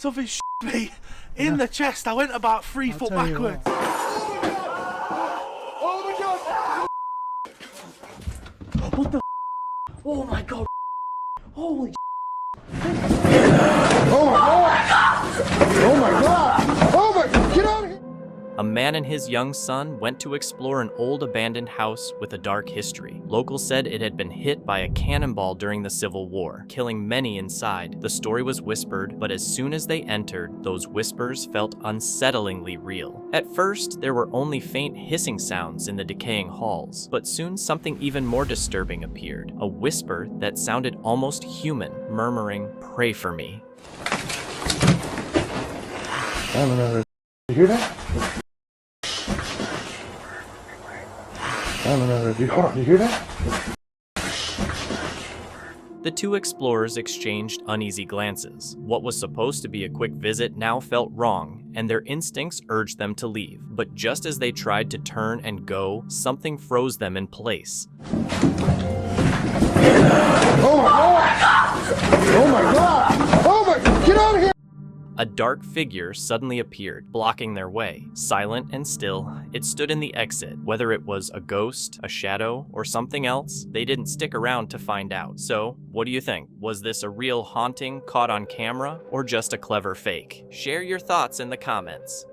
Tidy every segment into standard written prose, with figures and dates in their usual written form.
something me in the chest. I went about 3 foot backwards. Oh my god! What the? Oh my god! Holy! Oh my god! Oh my god! Oh my god! Get out of here! A man and his young son went to explore an old abandoned house with a dark history. Locals said it had been hit by a cannonball during the Civil War, killing many inside. The story was whispered, but as soon as they entered, those whispers felt unsettlingly real. At first, there were only faint hissing sounds in the decaying halls, but soon something even more disturbing appeared. A whisper that sounded almost human, murmuring, "Pray for me." I don't know. You hear that? I don't know. Hold on, you hear that? The two explorers exchanged uneasy glances. What was supposed to be a quick visit now felt wrong, and their instincts urged them to leave. But just as they tried to turn and go, something froze them in place. Oh my god! Oh my god! Oh my god! Get out of here! A dark figure suddenly appeared, blocking their way. Silent and still, it stood in the exit. Whether it was a ghost, a shadow, or something else, they didn't stick around to find out. So, what do you think? Was this a real haunting caught on camera, or just a clever fake? Share your thoughts in the comments.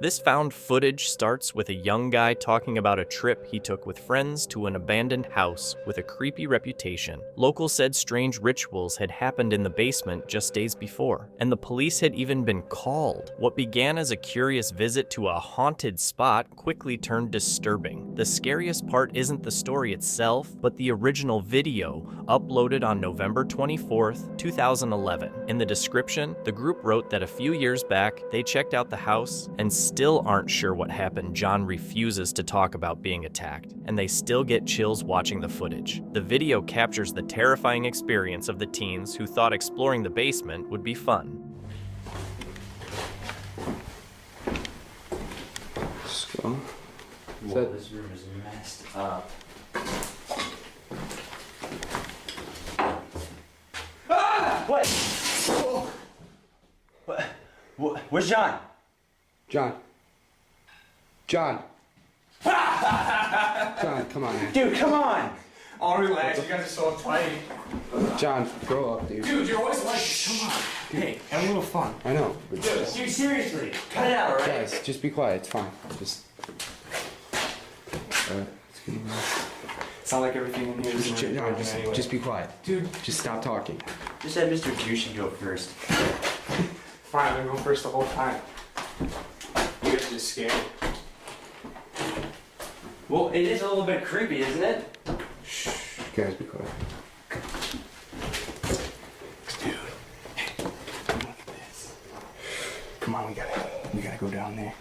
This found footage starts with a young guy talking about a trip he took with friends to an abandoned house with a creepy reputation. Locals said strange rituals had happened in the basement just days before, and the police had even been called. What began as a curious visit to a haunted spot quickly turned disturbing. The scariest part isn't the story itself, but the original video, uploaded on November 24th, 2011. In the description, the group wrote that a few years back, they checked out the house and still aren't sure what happened. John refuses to talk about being attacked, and they still get chills watching the footage. The video captures the terrifying experience of the teens who thought exploring the basement would be fun. So, whoa, this room is messed up. Ah! What? What? Where's John? John, John, come on, man. Dude, come on! All relax, you guys are so uptight. John, grow up, dude. Dude, you're always like, come on. Hey, Have a little fun. I know. But dude, seriously, cut it out, alright? guys, just be quiet. It's fine. Just. Sound like everything in here is Just be quiet. Dude, Just stop talking. Just said Mr. Juicy go first. fine, I'm going first the whole time. You guys are just scared. Well, it is a little bit creepy, isn't it? Shh, guys, be quiet. Dude, hey, look at this. Come on, we gotta go down there.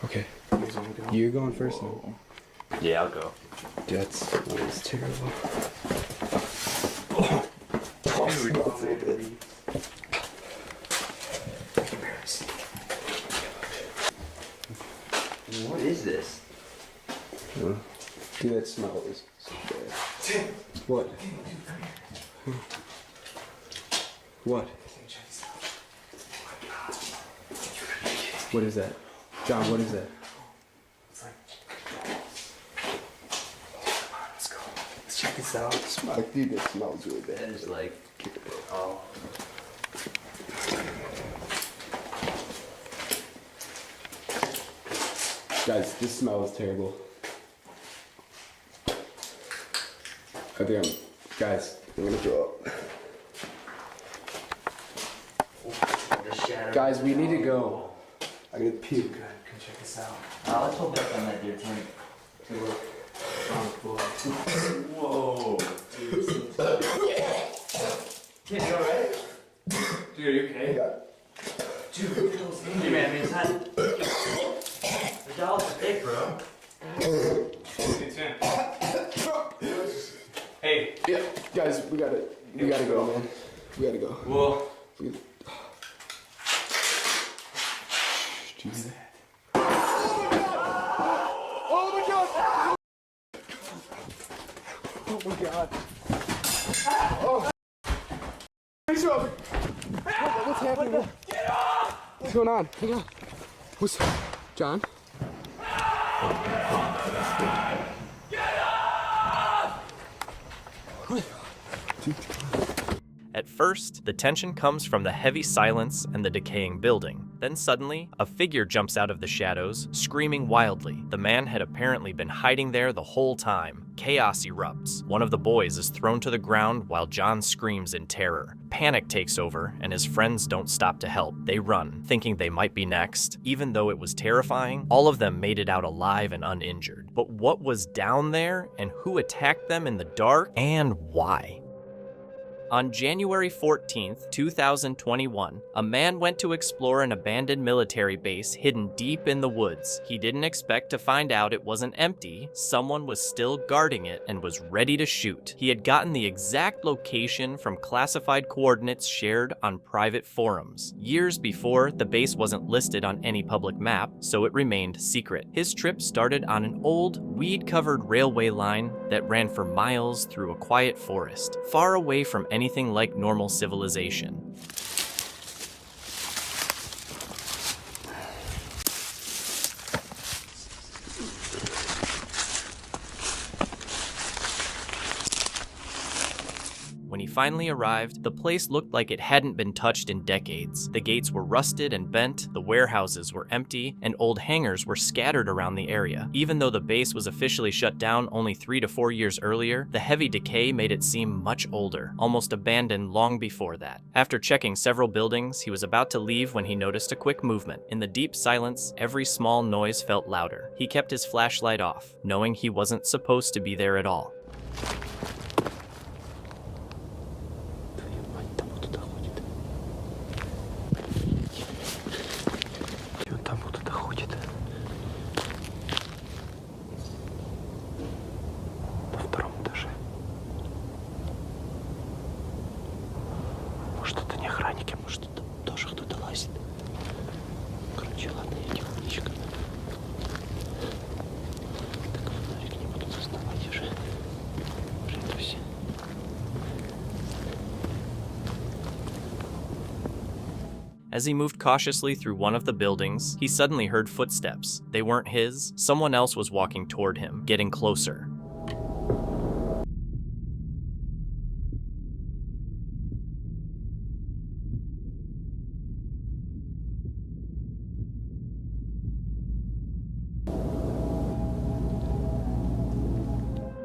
Okay. You guys wanna go? You're going first. Then. Yeah, I'll go. That's terrible. Dude, don't say it. What is this? Dude, that smell is so bad. What? What? What is that? John, what is that? It's like, let's go. Let's check this out. Dude, that smells really That bad. is like, oh. Guys, this smell is terrible. I think guys, I'm gonna throw up. Guys, we need to go. I gotta puke. Good, come check this out. Let's hold back on that there tent. Whoa. Kid, you alright? Dude, are you okay? Dude, look at those hands, man. I mean, it's not... The doll's thick, bro. It's in. Hey. Yeah, guys, we gotta go, man. We gotta go. Well. Jeez. Oh my god! Oh my god! Oh! What's happening? What's going on? Hang on. What's John? At first, the tension comes from the heavy silence and the decaying building. Then suddenly, a figure jumps out of the shadows, screaming wildly. The man had apparently been hiding there the whole time. Chaos erupts. One of the boys is thrown to the ground while John screams in terror. Panic takes over, and his friends don't stop to help. They run, thinking they might be next. Even though it was terrifying, all of them made it out alive and uninjured. But what was down there, and who attacked them in the dark, and why? On January 14th, 2021, a man went to explore an abandoned military base hidden deep in the woods. He didn't expect to find out it wasn't empty. Someone was still guarding it and was ready to shoot. He had gotten the exact location from classified coordinates shared on private forums. Years before, the base wasn't listed on any public map, so it remained secret. His trip started on an old, weed-covered railway line that ran for miles through a quiet forest, far away from anything like normal civilization. When he finally arrived, the place looked like it hadn't been touched in decades. The gates were rusted and bent, the warehouses were empty, and old hangars were scattered around the area. Even though the base was officially shut down only 3 to 4 years earlier, the heavy decay made it seem much older, almost abandoned long before that. After checking several buildings, he was about to leave when he noticed a quick movement. In the deep silence, every small noise felt louder. He kept his flashlight off, knowing he wasn't supposed to be there at all. As he moved cautiously through one of the buildings, he suddenly heard footsteps. They weren't his. Someone else was walking toward him, getting closer.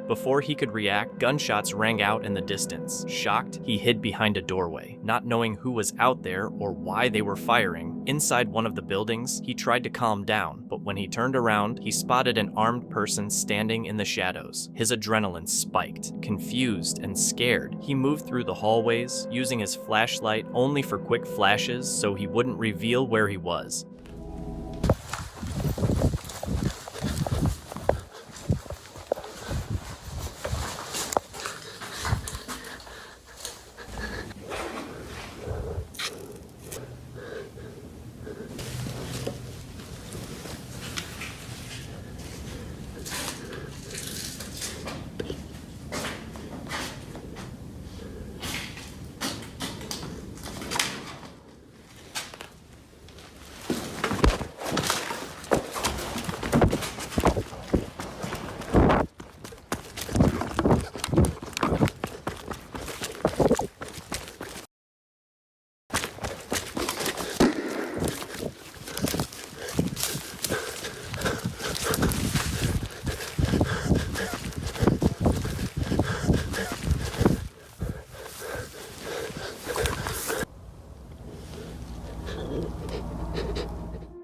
Before he could react, gunshots rang out in the distance. Shocked, he hid behind a doorway, not knowing who was out there or why they were firing. Inside one of the buildings, he tried to calm down, but when he turned around, he spotted an armed person standing in the shadows. His adrenaline spiked. Confused and scared, he moved through the hallways, using his flashlight only for quick flashes so he wouldn't reveal where he was.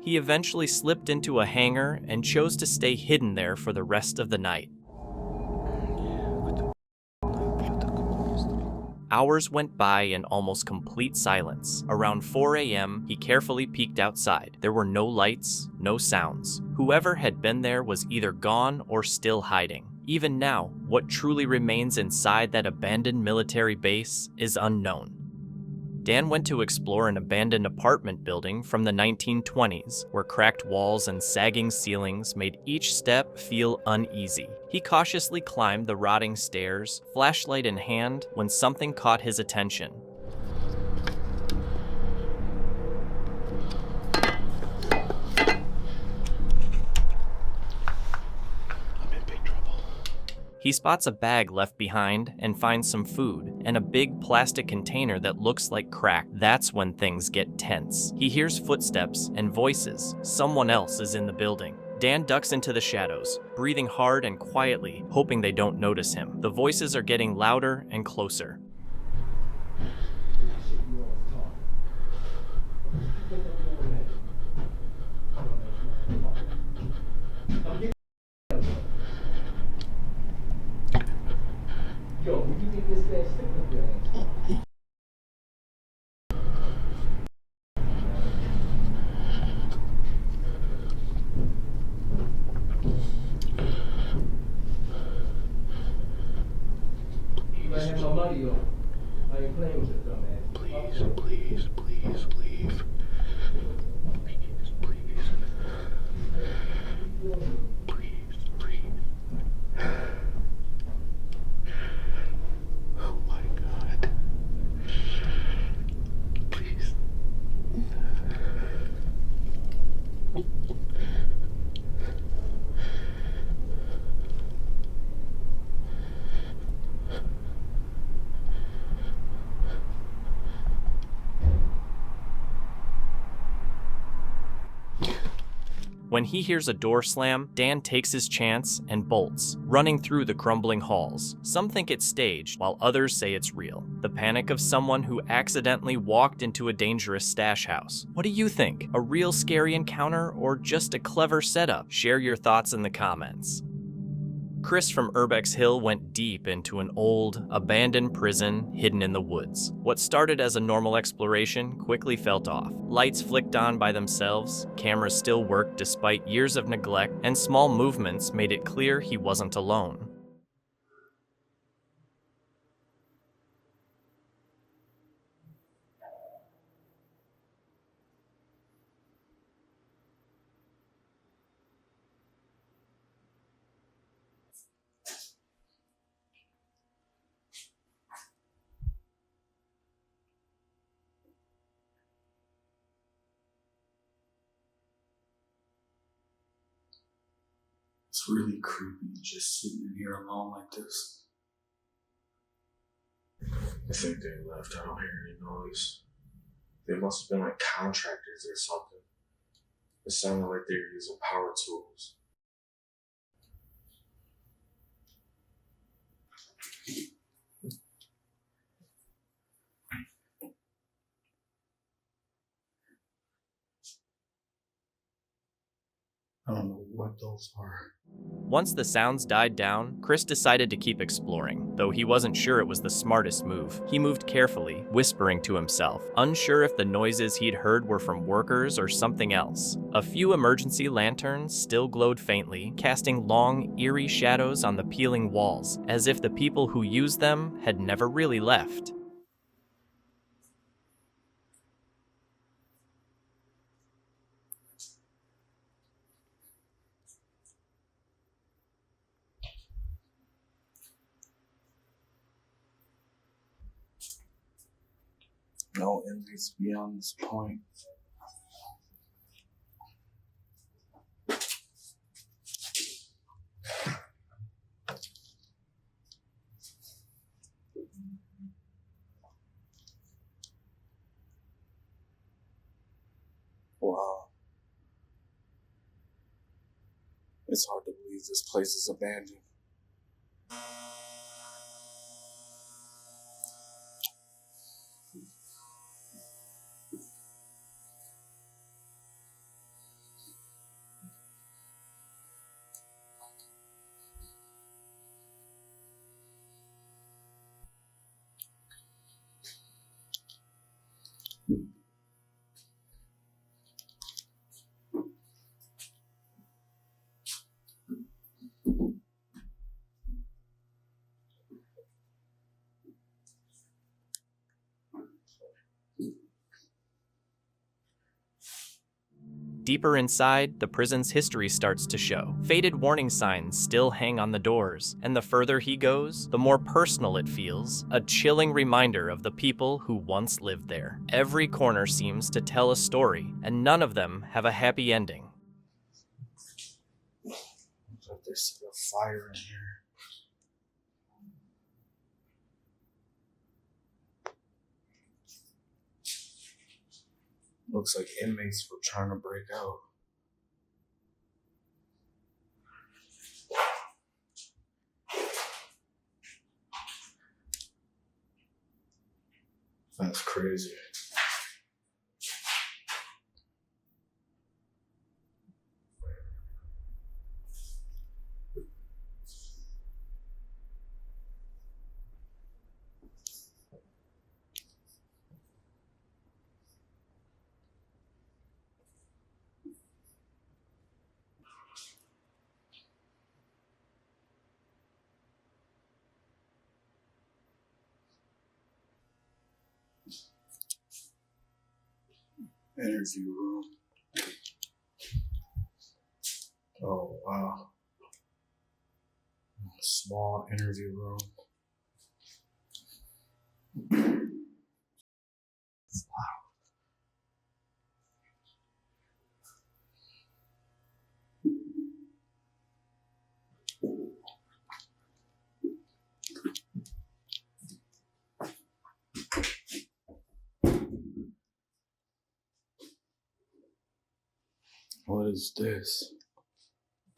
He eventually slipped into a hangar and chose to stay hidden there for the rest of the night. Hours went by in almost complete silence. Around 4 a.m., he carefully peeked outside. There were no lights, no sounds. Whoever had been there was either gone or still hiding. Even now, what truly remains inside that abandoned military base is unknown. Dan went to explore an abandoned apartment building from the 1920s, where cracked walls and sagging ceilings made each step feel uneasy. He cautiously climbed the rotting stairs, flashlight in hand, when something caught his attention. He spots a bag left behind and finds some food and a big plastic container that looks like crack. That's when things get tense. He hears footsteps and voices. Someone else is in the building. Dan ducks into the shadows, breathing hard and quietly, hoping they don't notice him. The voices are getting louder and closer. Yo, when you get this bad, stick up your ass. You might have my money on. I ain't playing with your dumb ass. Please, please, please leave. Please, please. Please, please. Oh my God. Please. When he hears a door slam, Dan takes his chance and bolts, running through the crumbling halls. Some think it's staged, while others say it's real. The panic of someone who accidentally walked into a dangerous stash house. What do you think? A real scary encounter or just a clever setup? Share your thoughts in the comments. Chris from Urbex Hill went deep into an old, abandoned prison hidden in the woods. What started as a normal exploration quickly felt off. Lights flicked on by themselves, cameras still worked despite years of neglect, and small movements made it clear he wasn't alone. It's really creepy just sitting in here alone like this. I think they left. I don't hear any noise. They must have been like contractors or something. It sounded like they were using power tools. I don't know what those are. Once the sounds died down, Chris decided to keep exploring, though he wasn't sure it was the smartest move. He moved carefully, whispering to himself, unsure if the noises he'd heard were from workers or something else. A few emergency lanterns still glowed faintly, casting long, eerie shadows on the peeling walls, as if the people who used them had never really left. No inmates beyond this point. Wow. It's hard to believe this place is abandoned. Deeper inside, the prison's history starts to show. Faded warning signs still hang on the doors, and the further he goes, the more personal it feels, a chilling reminder of the people who once lived there. Every corner seems to tell a story, and none of them have a happy ending. Looks like they set a fire in here. Looks like inmates were trying to break out. That's crazy. Interview room. Oh, wow. Small interview room. What is this?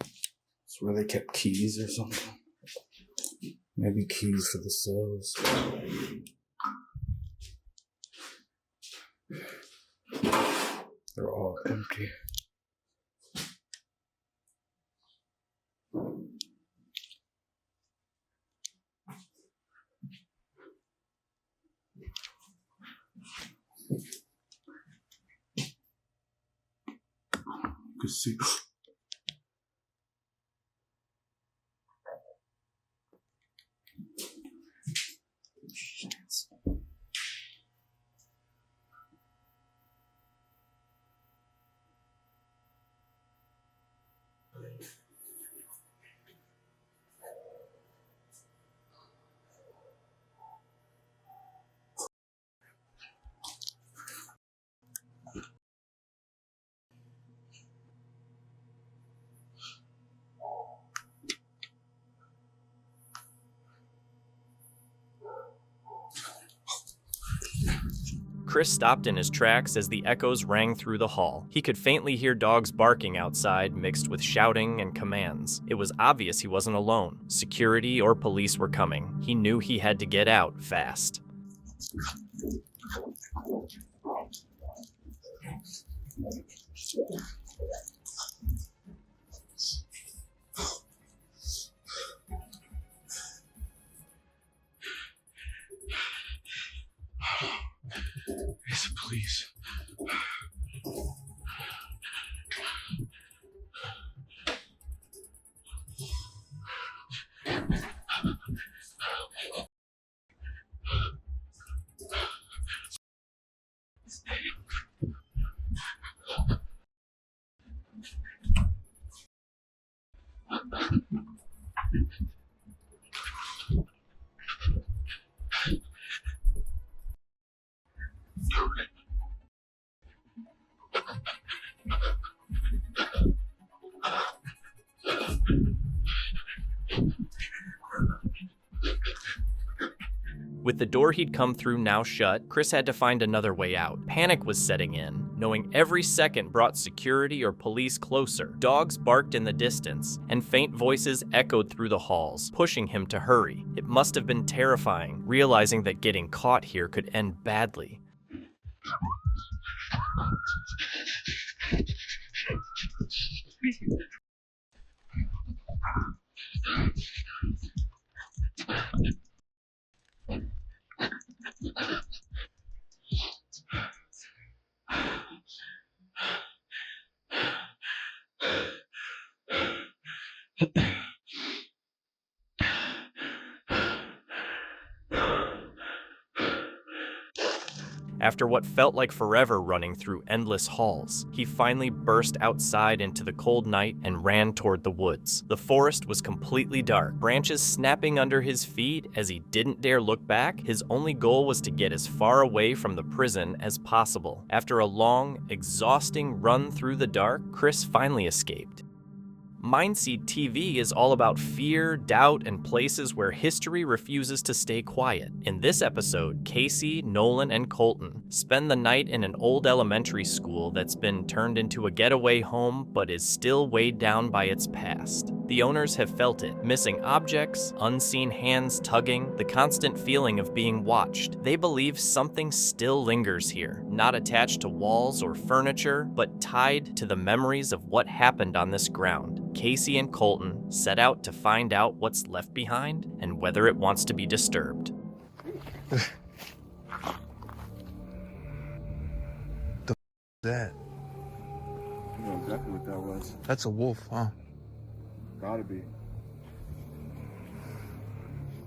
It's where they kept keys or something. Maybe keys for the cells. They're all empty. You can see. Chris stopped in his tracks as the echoes rang through the hall. He could faintly hear dogs barking outside, mixed with shouting and commands. It was obvious he wasn't alone. Security or police were coming. He knew he had to get out fast. It's the police. With the door he'd come through now shut, Chris had to find another way out. Panic was setting in. Knowing every second brought security or police closer. Dogs barked in the distance, and faint voices echoed through the halls, pushing him to hurry. It must have been terrifying, realizing that getting caught here could end badly. After what felt like forever running through endless halls, he finally burst outside into the cold night and ran toward the woods. The forest was completely dark, branches snapping under his feet as he didn't dare look back. His only goal was to get as far away from the prison as possible. After a long, exhausting run through the dark, Chris finally escaped. Mindseed TV is all about fear, doubt, and places where history refuses to stay quiet. In this episode, Casey, Nolan, and Colton spend the night in an old elementary school that's been turned into a getaway home but is still weighed down by its past. The owners have felt it, missing objects, unseen hands tugging, the constant feeling of being watched. They believe something still lingers here, not attached to walls or furniture, but tied to the memories of what happened on this ground. Casey and Colton set out to find out what's left behind and whether it wants to be disturbed. That? You know exactly what that was. That's a wolf, huh? Gotta be.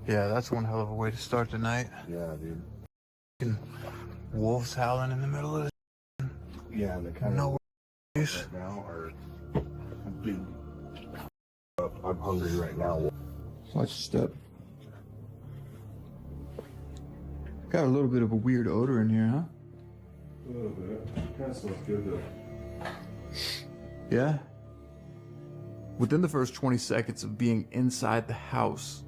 Yeah, that's one hell of a way to start the night. Yeah, dude. Fucking wolves howling in the middle of the Yeah, the kind no of worries. right now are big. I'm hungry right now. Watch your step. Got a little bit of a weird odor in here, huh? A little bit. Kind of smells good though. Yeah. Within the first 20 seconds of being inside the house,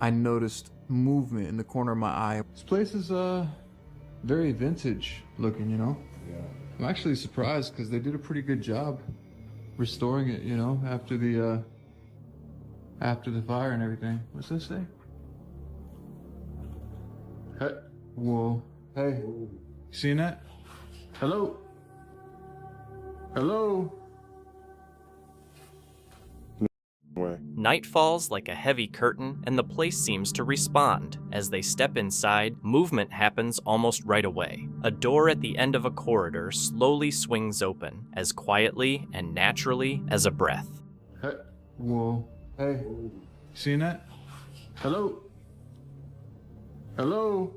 I noticed movement in the corner of my eye. This place is very vintage looking, you know? Yeah. I'm actually surprised because they did a pretty good job restoring it, you know, after the fire and everything. What's this say? Hey. Whoa. Hey. You seen that? Hello? Hello? Way. Night falls like a heavy curtain, and the place seems to respond. As they step inside, movement happens almost right away. A door at the end of a corridor slowly swings open, as quietly and naturally as a breath. Hey. Whoa. Hey. You seen that? Hello? Hello?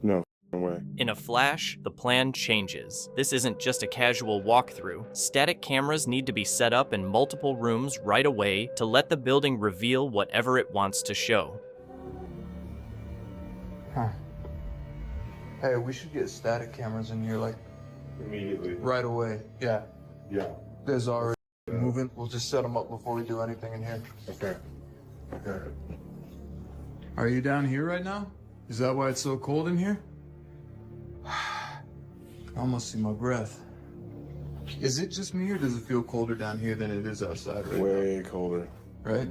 No way. In a flash, the plan changes. This isn't just a casual walkthrough. Static cameras need to be set up in multiple rooms right away to let the building reveal whatever it wants to show. Huh. Hey, we should get static cameras in here, like, Immediately. right away. Yeah. Yeah. There's already moving. We'll just set them up before we do anything in here. Okay. Okay. Are you down here right now? Is that why it's so cold in here? I almost see my breath. Is it just me, or does it feel colder down here than it is outside right Way colder. now? Right?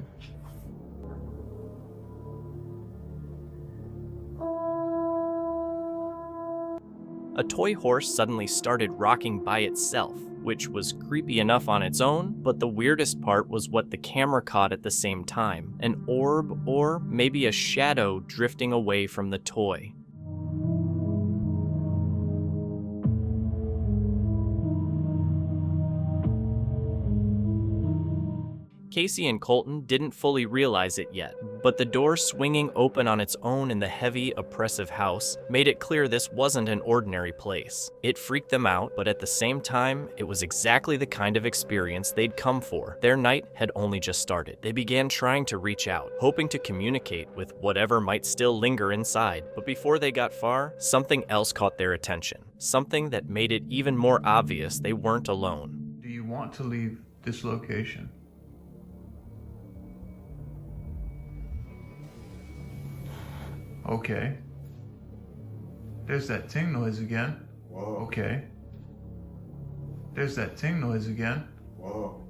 A toy horse suddenly started rocking by itself, which was creepy enough on its own, but the weirdest part was what the camera caught at the same time. An orb, or maybe a shadow drifting away from the toy. Casey and Colton didn't fully realize it yet, but the door swinging open on its own in the heavy, oppressive house made it clear this wasn't an ordinary place. It freaked them out, but at the same time, it was exactly the kind of experience they'd come for. Their night had only just started. They began trying to reach out, hoping to communicate with whatever might still linger inside. But before they got far, something else caught their attention. Something that made it even more obvious they weren't alone. Do you want to leave this location? Okay. There's that ting noise again. Whoa. Okay. There's that ting noise again. Whoa.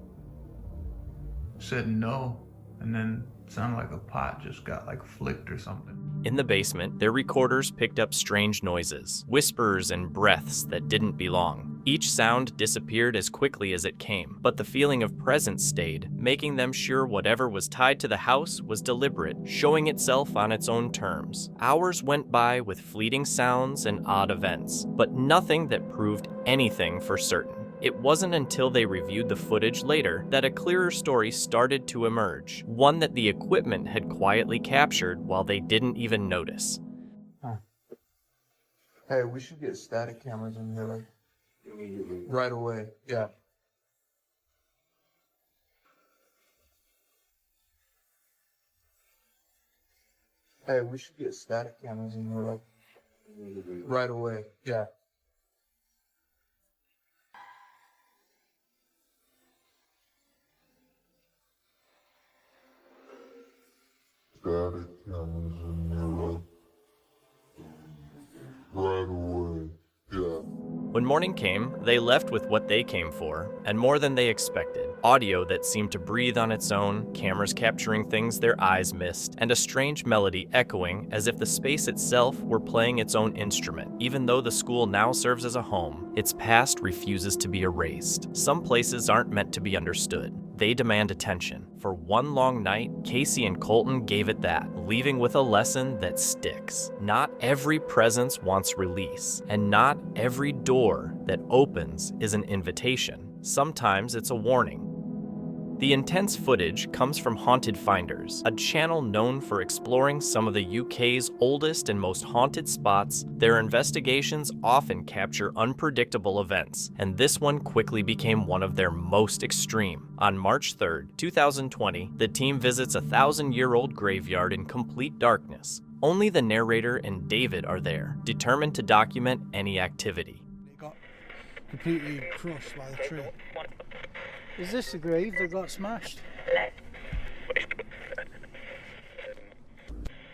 Said no, and then it sounded like a pot just got like flicked or something. In the basement, their recorders picked up strange noises, whispers and breaths that didn't belong. Each sound disappeared as quickly as it came, but the feeling of presence stayed, making them sure whatever was tied to the house was deliberate, showing itself on its own terms. Hours went by with fleeting sounds and odd events, but nothing that proved anything for certain. It wasn't until they reviewed the footage later that a clearer story started to emerge, one that the equipment had quietly captured while they didn't even notice. Huh. Hey, we should get static cameras in here, like, Immediately. right away. Yeah. Hey, we should get static cameras in here, like, Immediately. right away. Yeah. Static cameras in there right away. Yeah. When morning came, they left with what they came for, and more than they expected. Audio that seemed to breathe on its own, cameras capturing things their eyes missed, and a strange melody echoing as if the space itself were playing its own instrument. Even though the school now serves as a home, its past refuses to be erased. Some places aren't meant to be understood. They demand attention. For one long night, Casey and Colton gave it that, leaving with a lesson that sticks. Not every presence wants release, and not every door that opens is an invitation. Sometimes it's a warning. The intense footage comes from Haunted Finders, a channel known for exploring some of the UK's oldest and most haunted spots. Their investigations often capture unpredictable events, and this one quickly became one of their most extreme. On March 3rd, 2020, the team visits a 1,000-year-old graveyard in complete darkness. Only the narrator and David are there, determined to document any activity. It got completely crushed by the tree. Is this the grave that got smashed?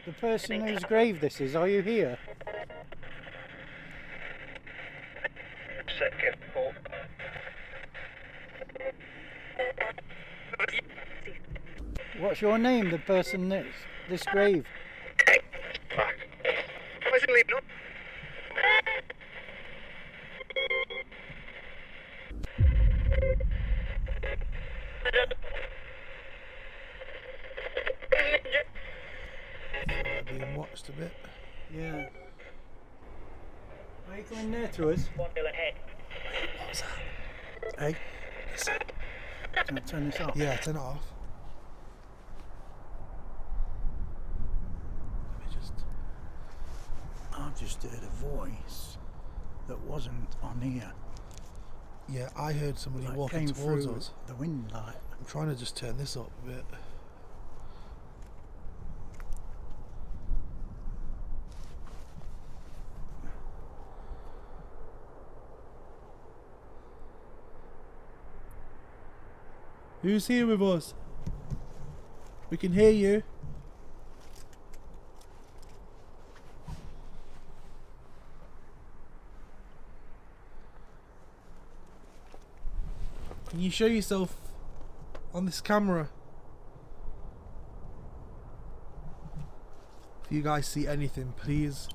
The person whose grave this is, are you here? What's your name, the person that's this grave? Being watched a bit. Yeah. Are you coming near to us? What's that? Hey, listen. Can I turn this off? Yeah, turn it off. Let me just. I've just heard a voice that wasn't on here. Yeah, I heard somebody Like walking came towards through us. the wind like. I'm trying to just turn this up a bit. Who's here with us? We can hear you. Can you show yourself on this camera? If you guys see anything, please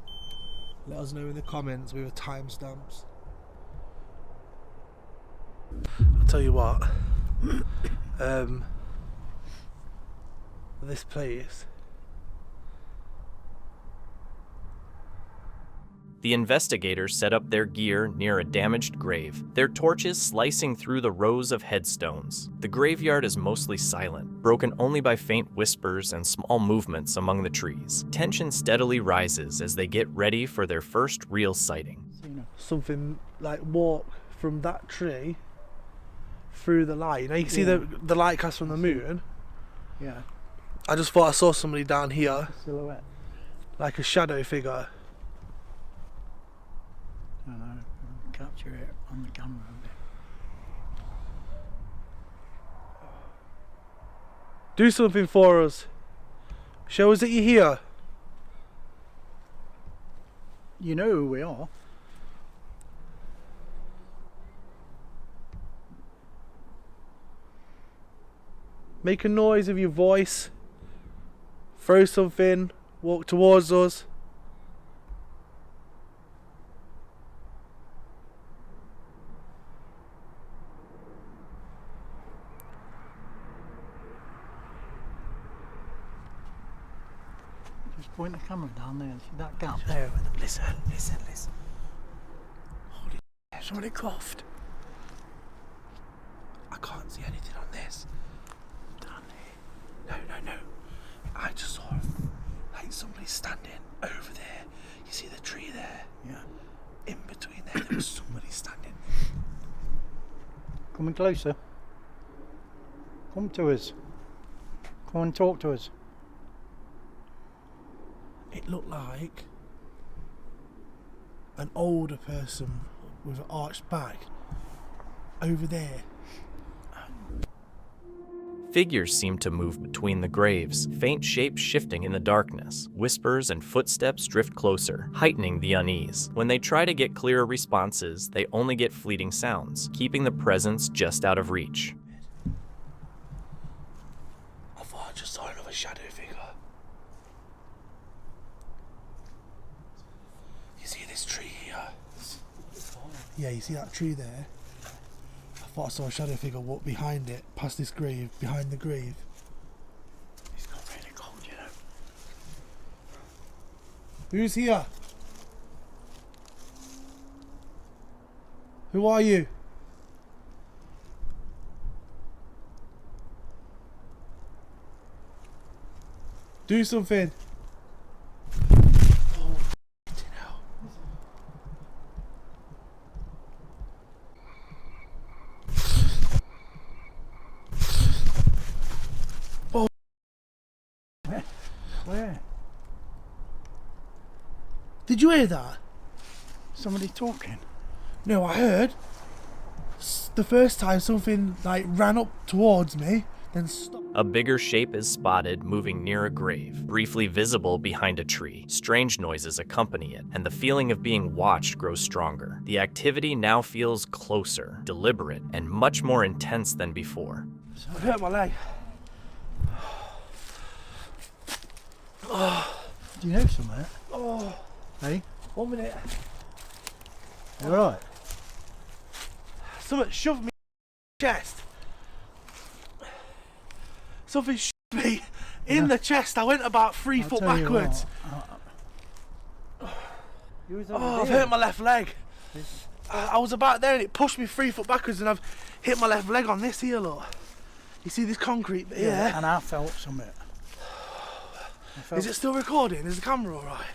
let us know in the comments with the timestamps. I'll tell you what. This place. The investigators set up their gear near a damaged grave, their torches slicing through the rows of headstones. The graveyard is mostly silent, broken only by faint whispers and small movements among the trees. Tension steadily rises as they get ready for their first real sighting. Something like walk from that tree through the light. You know, you can see the light cast from the moon. Yeah. I just thought I saw somebody down here, Silhouette. like a shadow figure. I don't know. Capture it on the camera a bit. Do something for us. Show us that you're here. You know who we are. Make a noise with your voice. Throw something. Walk towards us. Just point the camera down there. See that gap? No, listen. Holy shit, somebody coughed. I can't see anything on this. Down there. No. I just saw like somebody standing over there. You see the tree there? Yeah. In between there was somebody standing. Coming closer. Come to us. Come and talk to us. It looked like an older person with an arched back over there. Figures seem to move between the graves, faint shapes shifting in the darkness. Whispers and footsteps drift closer, heightening the unease. When they try to get clearer responses, they only get fleeting sounds, keeping the presence just out of reach. I thought I just saw another shadow figure. You see this tree here? Yeah, you see that tree there? I thought I saw a shadow figure walk behind it, past this grave, behind the grave. It's got really cold, you know. Who's here? Who are you? Do something. Where? Did you hear that? Somebody talking? No, I heard the first time something like ran up towards me, then stopped. A bigger shape is spotted moving near a grave, briefly visible behind a tree. Strange noises accompany it, and the feeling of being watched grows stronger. The activity now feels closer, deliberate, and much more intense than before. I hurt my leg. Do you know something? Oh, Hey, 1 minute. you alright? Something shoved me in the chest. Something shoved me in the chest. I went about 3 I'll foot tell you backwards. what, you was Oh, over I've there. hurt my left leg. I was about there and it pushed me 3 foot backwards and I've hit my left leg on this here, look. You see this concrete bit here? And I felt something. Is it still recording? Is the camera alright?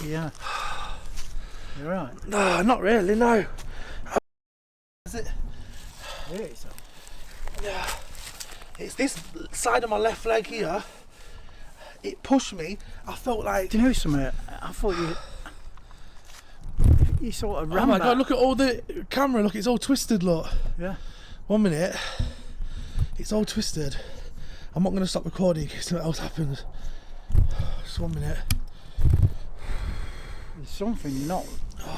Yeah. You're right. No, not really, no. Is it? Yeah, it's Yeah. It's this side of my left leg here. It pushed me. I felt like... Do you know something? I thought you sort of ran Oh my back. god, look at all the camera, look, it's all twisted, look. Yeah. 1 minute. It's all twisted. I'm not going to stop recording in case something else happens. Just 1 minute. There's something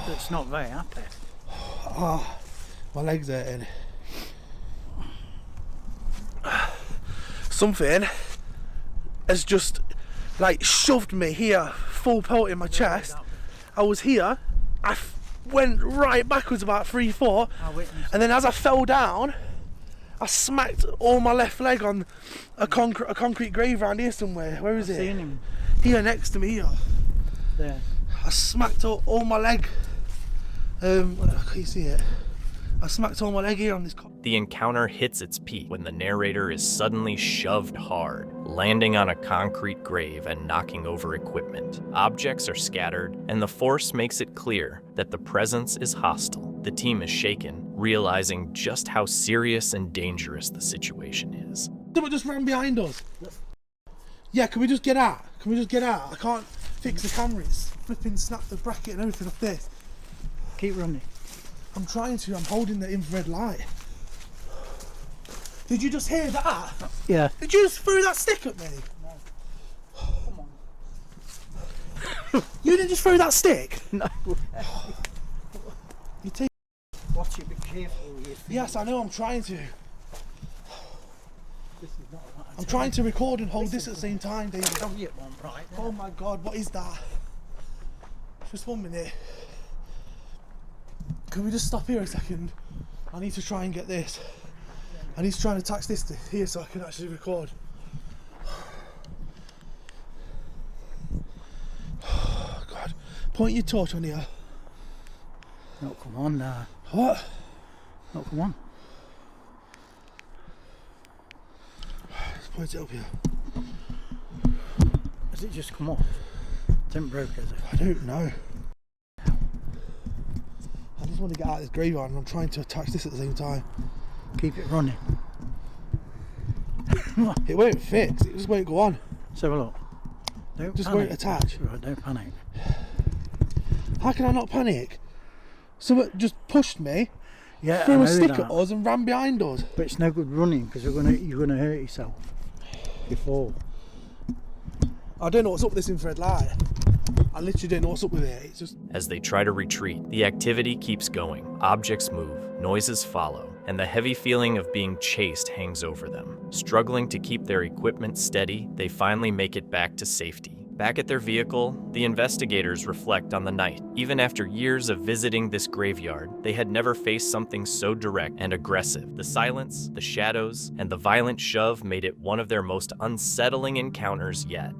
that's not very happy. Ah, my leg's hurting. Something has just like shoved me here, full pelt in my chest. I was here, I went right backwards about 3 foot, I witnessed. and then as I fell down, I smacked all my left leg on a concrete grave around here somewhere. Where is I've it? seen him Here next to me here. there. I smacked all my leg. Can you see it? I smacked all my leg here on this. The encounter hits its peak when the narrator is suddenly shoved hard, landing on a concrete grave and knocking over equipment. Objects are scattered, and the force makes it clear that the presence is hostile. The team is shaken, realizing just how serious and dangerous the situation is. Someone just ran behind us. Yeah, can we just get out? Can we just get out? I can't fix the camera. It's flipping snapped the bracket and everything off this. Keep running. I'm trying to. I'm holding the infrared light. Did you just hear that? Yeah. Did you just throw that stick at me? No. Come on. You didn't just throw that stick? No. You take. Watch it, be careful with your feet. Yes, I know. I'm trying to. This is not what I'm trying to record and hold this at the same time, David. tell you one right there. Oh my God, what is that? Just 1 minute. Can we just stop here a second? I need to try and get this. I need to try and attach this to here so I can actually record. Oh God. Point your torch on here. No, come on now. What? No, come on. Let's point it up here. Has it just come off? It didn't broke, has it? I don't know. I just want to get out of this graveyard and I'm trying to attach this at the same time. Keep it running. It won't fix, it just won't go on. Let's have a look. Don't Just panic. won't attach. Right, don't panic. How can I not panic? Someone just pushed me Yeah, threw I a know stick that. at us and ran behind us. But it's no good running because you're gonna hurt yourself before. I don't know what's up with this infrared light. I literally don't know what's up with it. It's just. As they try to retreat, the activity keeps going. Objects move, noises follow, and the heavy feeling of being chased hangs over them. Struggling to keep their equipment steady, they finally make it back to safety. Back at their vehicle, the investigators reflect on the night. Even after years of visiting this graveyard, they had never faced something so direct and aggressive. The silence, the shadows, and the violent shove made it one of their most unsettling encounters yet.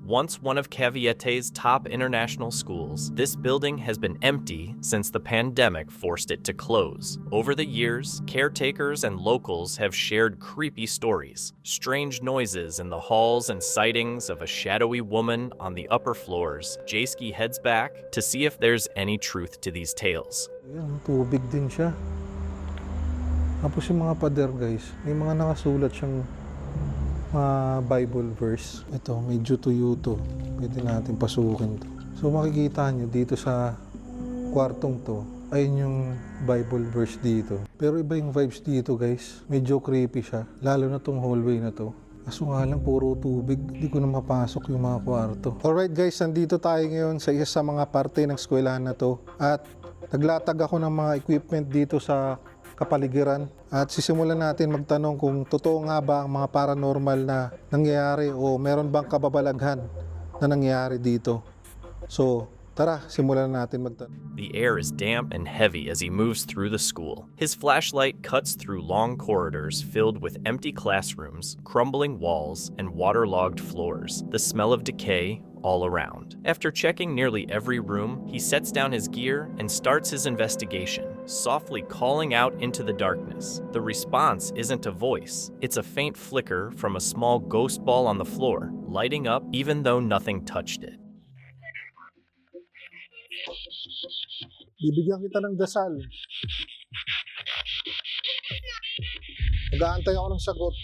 Once one of Caviete's top international schools, this building has been empty since the pandemic forced it to close. Over the years, caretakers and locals have shared creepy stories, strange noises in the halls and sightings of a shadowy woman on the upper floors. Jayski heads back to see if there's any truth to these tales. Ayan, tubig din siya. Tapos yung mga pader guys, may mga nakasulat siyang Bible verse. Ito, medyo tuyo to. Pwede natin pasukin to. So makikita nyo dito sa kwartong to, ayun yung Bible verse dito. Pero iba yung vibes dito guys. Medyo creepy siya. Lalo na tong hallway na to. Kaso nga lang, puro tubig. Hindi ko na mapasok yung mga kwarto. Alright guys, nandito tayo ngayon sa isa sa mga parte ng eskwelahan na to. At naglatag ako ng mga equipment dito sa kapaligiran. At sisimulan natin magtanong kung totoo nga ba ang mga paranormal na nangyayari o meron bang kababalaghan na nangyayari dito. So, tara, simulan natin magtanong. The air is damp and heavy as he moves through the school. His flashlight cuts through long corridors filled with empty classrooms, crumbling walls, and waterlogged floors. The smell of decay all around. After checking nearly every room, he sets down his gear and starts his investigation, softly calling out into the darkness. The response isn't a voice, it's a faint flicker from a small ghost ball on the floor, lighting up even though nothing touched it. Bibigyan kita ng dasal. Mag-aantay ako ng sagot.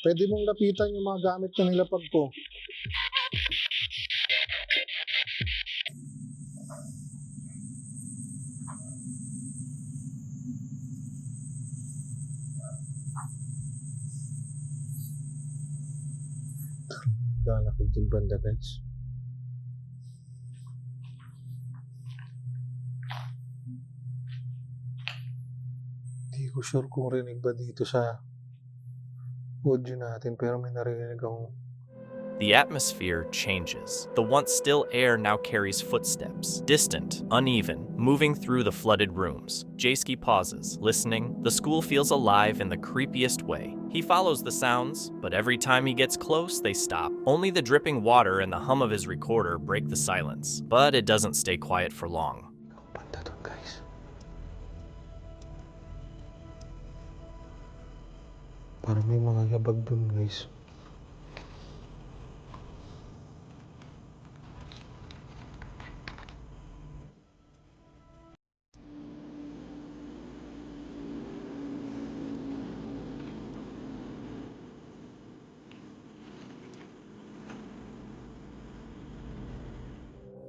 Pwede mong lapitan yung mga gamit na nilapag ko. Lalakad din banda guys. Hindi ko sure kung rinig ba dito sa audio natin, pero may narinig akong. The atmosphere changes. The once still air now carries footsteps, distant, uneven, moving through the flooded rooms. Jayski pauses, listening. The school feels alive in the creepiest way. He follows the sounds, but every time he gets close, they stop. Only the dripping water and the hum of his recorder break the silence, but it doesn't stay quiet for long. Banda doon guys. Parang may mga yabag doon guys.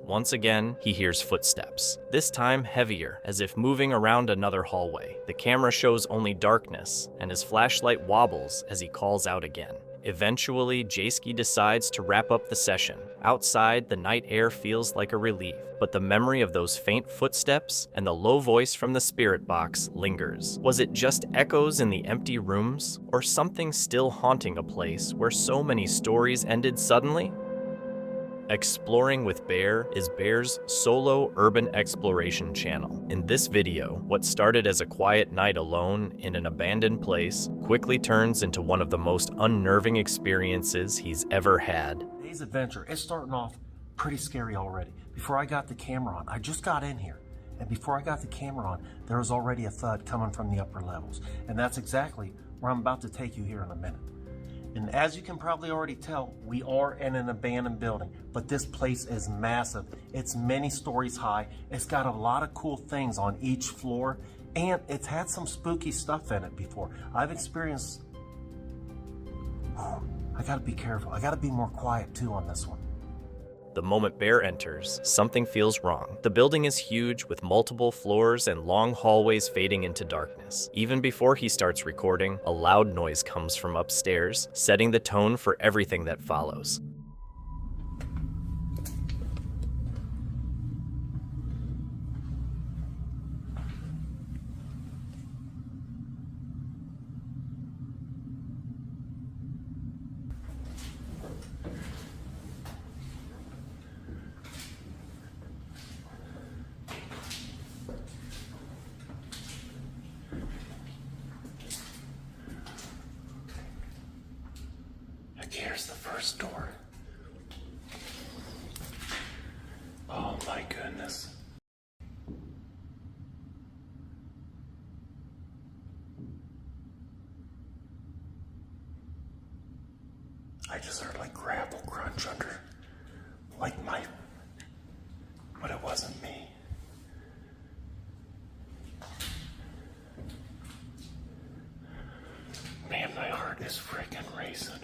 Once again, he hears footsteps, this time heavier, as if moving around another hallway. The camera shows only darkness, and his flashlight wobbles as he calls out again. Eventually, Jayski decides to wrap up the session. Outside, the night air feels like a relief, but the memory of those faint footsteps and the low voice from the spirit box lingers. Was it just echoes in the empty rooms, or something still haunting a place where so many stories ended suddenly? Exploring with Bear is Bear's solo urban exploration channel. In this video, what started as a quiet night alone in an abandoned place quickly turns into one of the most unnerving experiences he's ever had. Today's adventure is starting off pretty scary already. Before I got the camera on, I just got in here. And before I got the camera on, there was already a thud coming from the upper levels. And that's exactly where I'm about to take you here in a minute. And as you can probably already tell, we are in an abandoned building, but this place is massive. It's many stories high. It's got a lot of cool things on each floor, and it's had some spooky stuff in it before. I've experienced. I gotta be careful. I gotta be more quiet too on this one. The moment Bear enters, something feels wrong. The building is huge with multiple floors and long hallways fading into darkness. Even before he starts recording, a loud noise comes from upstairs, setting the tone for everything that follows. Here's the first door. Oh my goodness. I just heard like grapple crunch under, but it wasn't me. Man, my heart is freaking racing.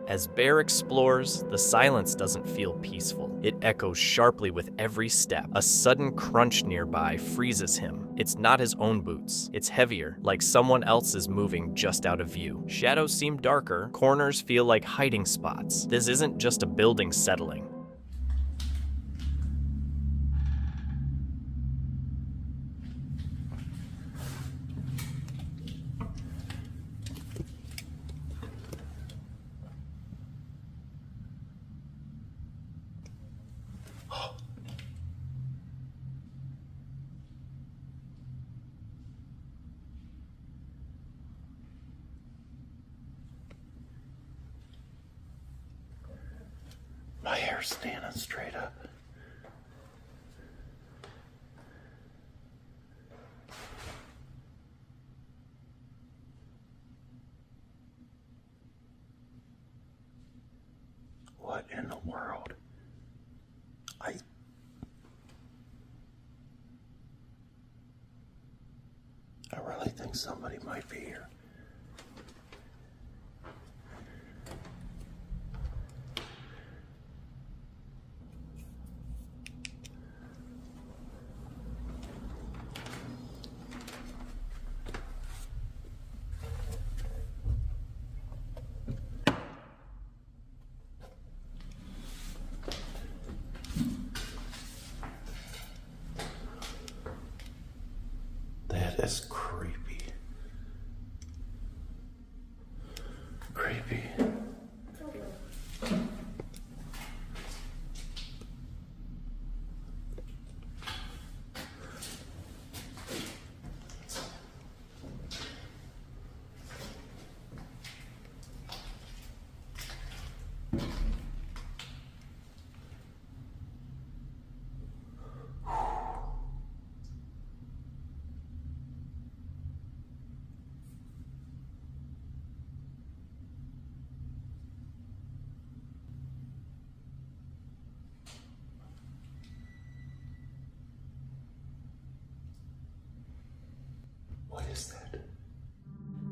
As Bear explores, the silence doesn't feel peaceful. It echoes sharply with every step. A sudden crunch nearby freezes him. It's not his own boots. It's heavier, like someone else is moving just out of view. Shadows seem darker. Corners feel like hiding spots. This isn't just a building settling. My hair's standing straight up. What in the world? I really think somebody might be here. That is creepy. Creepy. What is that?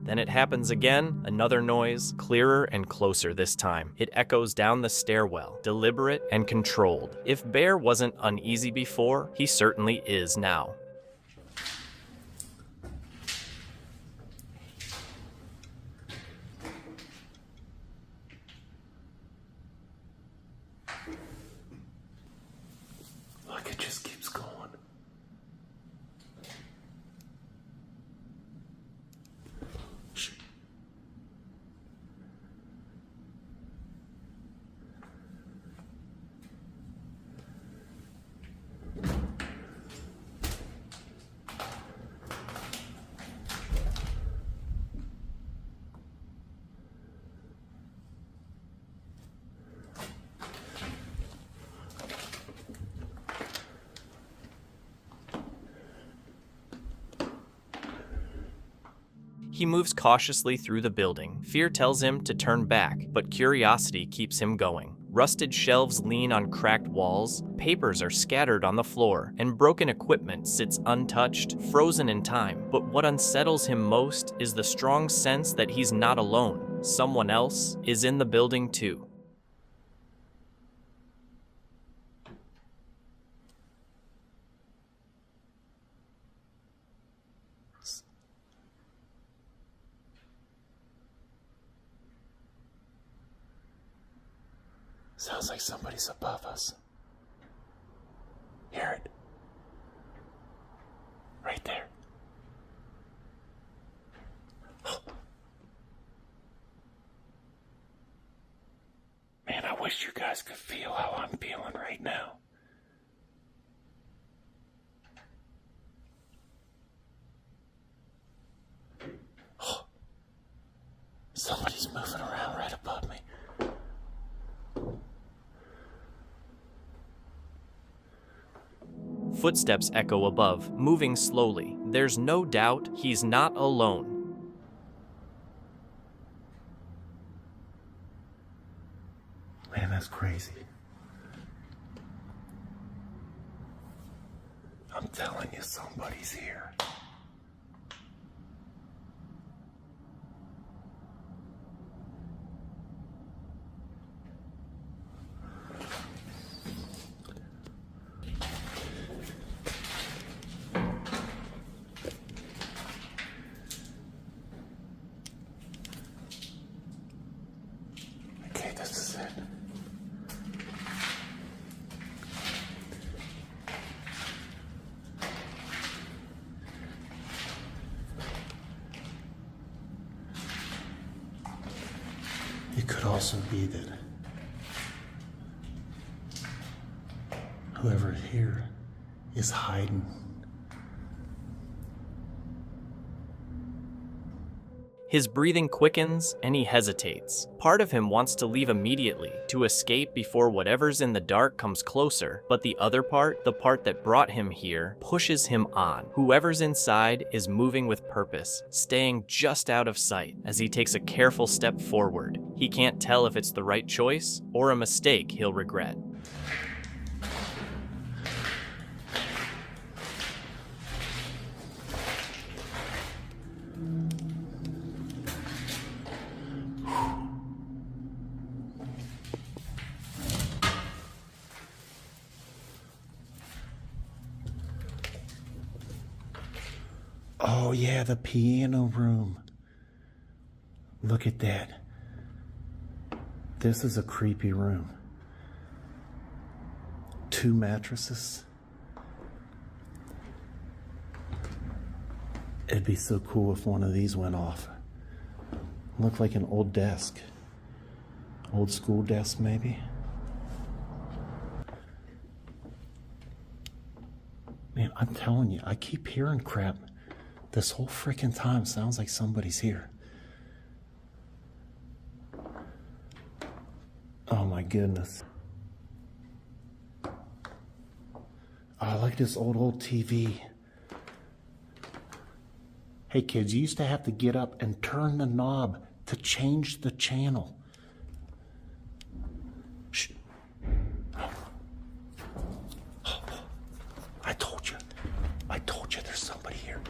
Then it happens again, another noise, clearer and closer this time. It echoes down the stairwell, deliberate and controlled. If Bear wasn't uneasy before, he certainly is now. Look, it just keeps going. He moves cautiously through the building. Fear tells him to turn back, but curiosity keeps him going. Rusted shelves lean on cracked walls, papers are scattered on the floor, and broken equipment sits untouched, frozen in time. But what unsettles him most is the strong sense that he's not alone. Someone else is in the building too. Sounds like somebody's above us. Hear it? Right there. Man, I wish you guys could feel how I'm feeling right now. Somebody's moving around right above me. Footsteps echo above, moving slowly. There's no doubt he's not alone. Man, that's crazy. I'm telling you, somebody's here. Okay, this is it. It could also be that whoever here is hiding. His breathing quickens and he hesitates. Part of him wants to leave immediately, to escape before whatever's in the dark comes closer, but the other part, the part that brought him here, pushes him on. Whoever's inside is moving with purpose, staying just out of sight as he takes a careful step forward. He can't tell if it's the right choice or a mistake he'll regret. Oh yeah, the piano room. Look at that. This is a creepy room. 2 mattresses. It'd be so cool if one of these went off. Look like an old desk. Old school desk, maybe. Man, I'm telling you, I keep hearing crap. This whole freaking time sounds like somebody's here. Oh my goodness. I like this old TV. Hey kids, you used to have to get up and turn the knob to change the channel. Shh. I told you there's somebody here.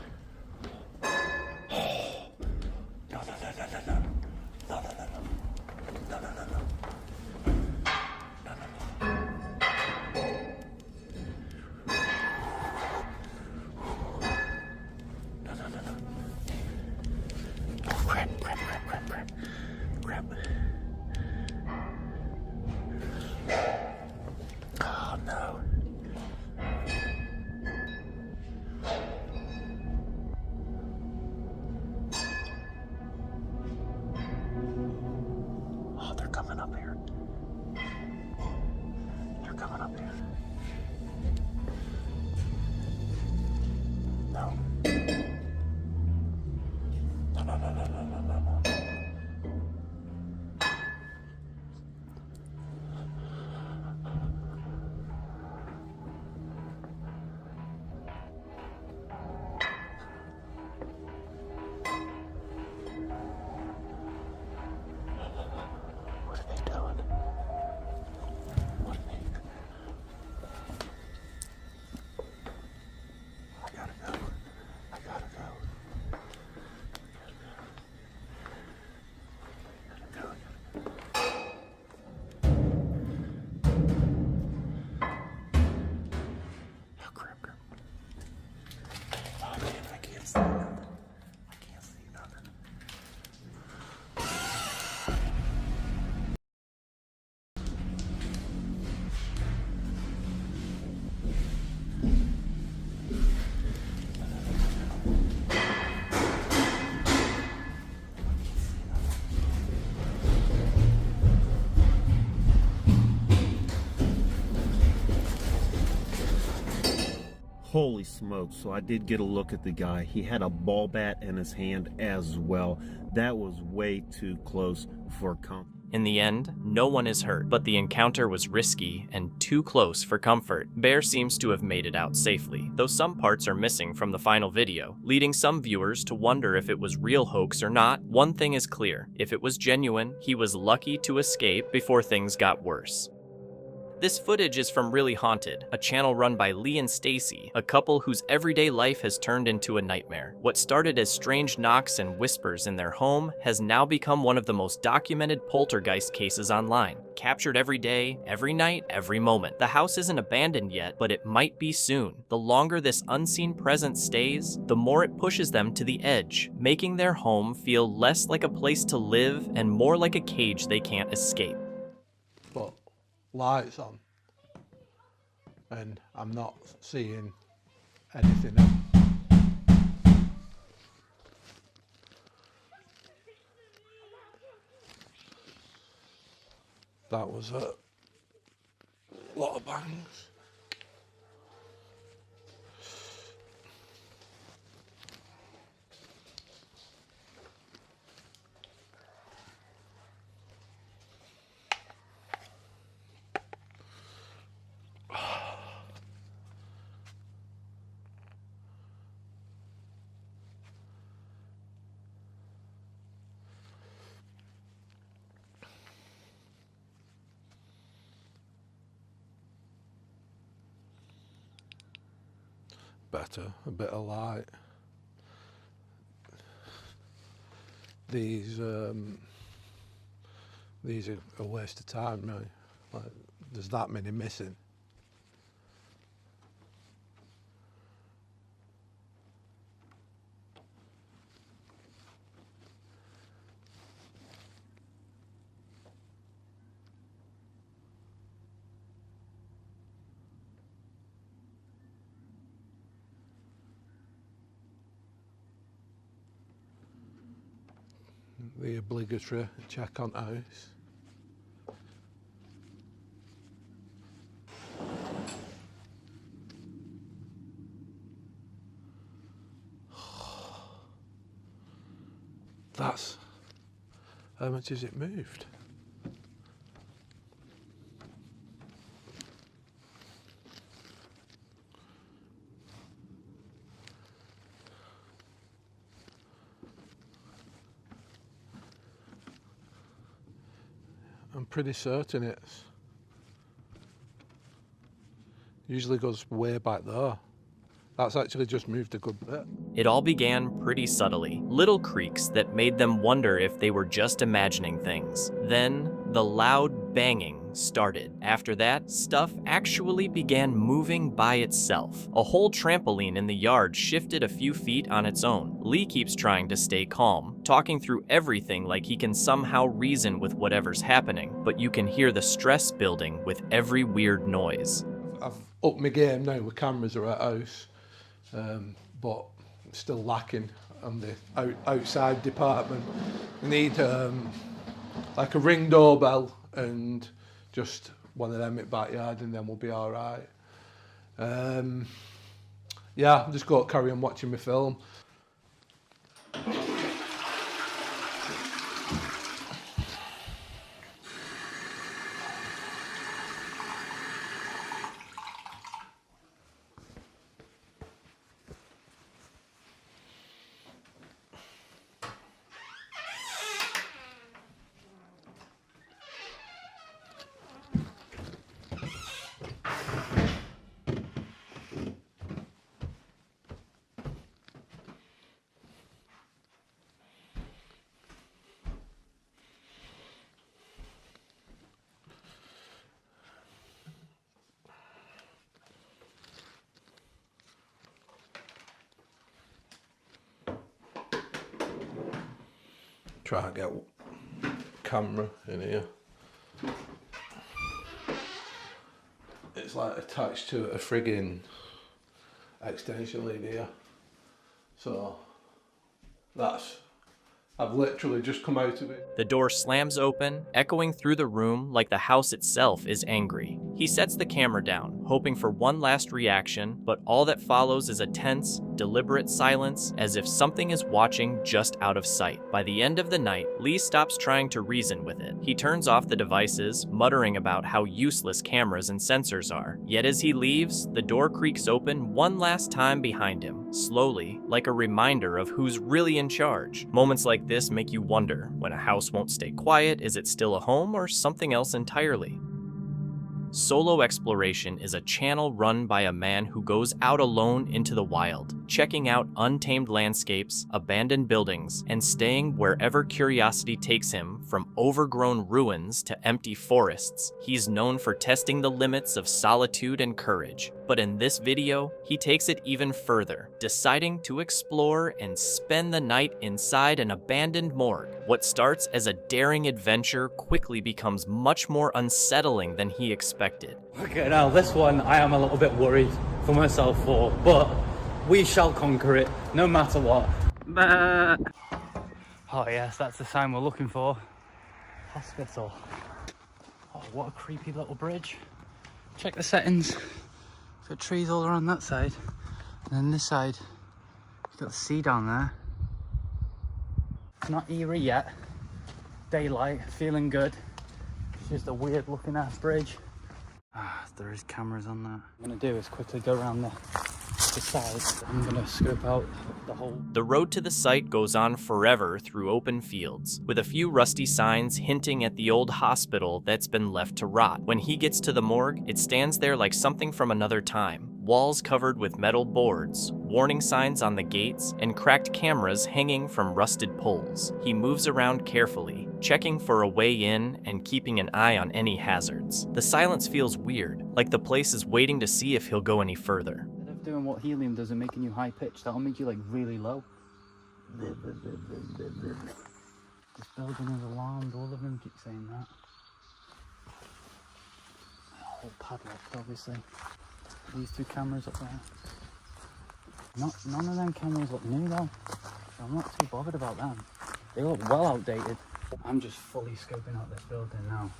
Crap. Holy smokes. So I did get a look at the guy. He had a ball bat in his hand as well. That was way too close for comfort. In the end, no one is hurt, but the encounter was risky and too close for comfort. Bear seems to have made it out safely, though some parts are missing from the final video, leading some viewers to wonder if it was real hoax or not. One thing is clear: if it was genuine, he was lucky to escape before things got worse. This footage is from Really Haunted, a channel run by Lee and Stacy, a couple whose everyday life has turned into a nightmare. What started as strange knocks and whispers in their home has now become one of the most documented poltergeist cases online, captured every day, every night, every moment. The house isn't abandoned yet, but it might be soon. The longer this unseen presence stays, the more it pushes them to the edge, making their home feel less like a place to live and more like a cage they can't escape. But lights on, and I'm not seeing anything else. That was a lot of bangs. Better, a bit of light. These are a waste of time, really. Like, there's that many missing. The obligatory check on house. That's how much has it moved? I'm pretty certain it's usually goes way back there. That's actually just moved a good bit. It all began pretty subtly, little creaks that made them wonder if they were just imagining things. Then, the loud banging started. After that, stuff actually began moving by itself. A whole trampoline in the yard shifted a few feet on its own. Lee keeps trying to stay calm, talking through everything like he can somehow reason with whatever's happening, but you can hear the stress building with every weird noise. I've upped my game now with cameras at house, but still lacking on the outside department. We need like a Ring doorbell and just one of them at backyard, and then we'll be all right. Yeah, I'm just going to carry on watching my film. Try and get camera in here. It's like attached to a friggin' extension lead here. So I've literally just come out of it. The door slams open, echoing through the room like the house itself is angry. He sets the camera down, hoping for one last reaction, but all that follows is a tense, deliberate silence, as if something is watching just out of sight. By the end of the night, Lee stops trying to reason with it. He turns off the devices, muttering about how useless cameras and sensors are. Yet as he leaves, the door creaks open one last time behind him, slowly, like a reminder of who's really in charge. Moments like this make you wonder, when a house won't stay quiet, is it still a home or something else entirely? Solo Exploration is a channel run by a man who goes out alone into the wild, checking out untamed landscapes, abandoned buildings, and staying wherever curiosity takes him, from overgrown ruins to empty forests. He's known for testing the limits of solitude and courage, but in this video, he takes it even further, deciding to explore and spend the night inside an abandoned morgue. What starts as a daring adventure quickly becomes much more unsettling than he expected. Okay, now this one I am a little bit worried for myself for, but we shall conquer it, no matter what. Oh yes, that's the sign we're looking for. Hospital. Oh, what a creepy little bridge. Check the settings. Got trees all around that side, and then this side, you've got the sea down there. It's not eerie yet. Daylight, feeling good. It's just a weird looking ass bridge. There is cameras on that. What I'm gonna do is quickly go around the side. I'm gonna scope out the whole. The road to the site goes on forever through open fields, with a few rusty signs hinting at the old hospital that's been left to rot. When he gets to the morgue, it stands there like something from another time. Walls covered with metal boards, warning signs on the gates, and cracked cameras hanging from rusted poles. He moves around carefully, checking for a way in and keeping an eye on any hazards. The silence feels weird, like the place is waiting to see if he'll go any further. Instead of doing what helium does and making you high pitched, that'll make you like really low. This building is alarmed, all of them keep saying that. All padlocked, obviously. These two cameras up there. None of them cameras look new though. I'm not too bothered about them. They look well outdated. I'm just fully scoping out this building now,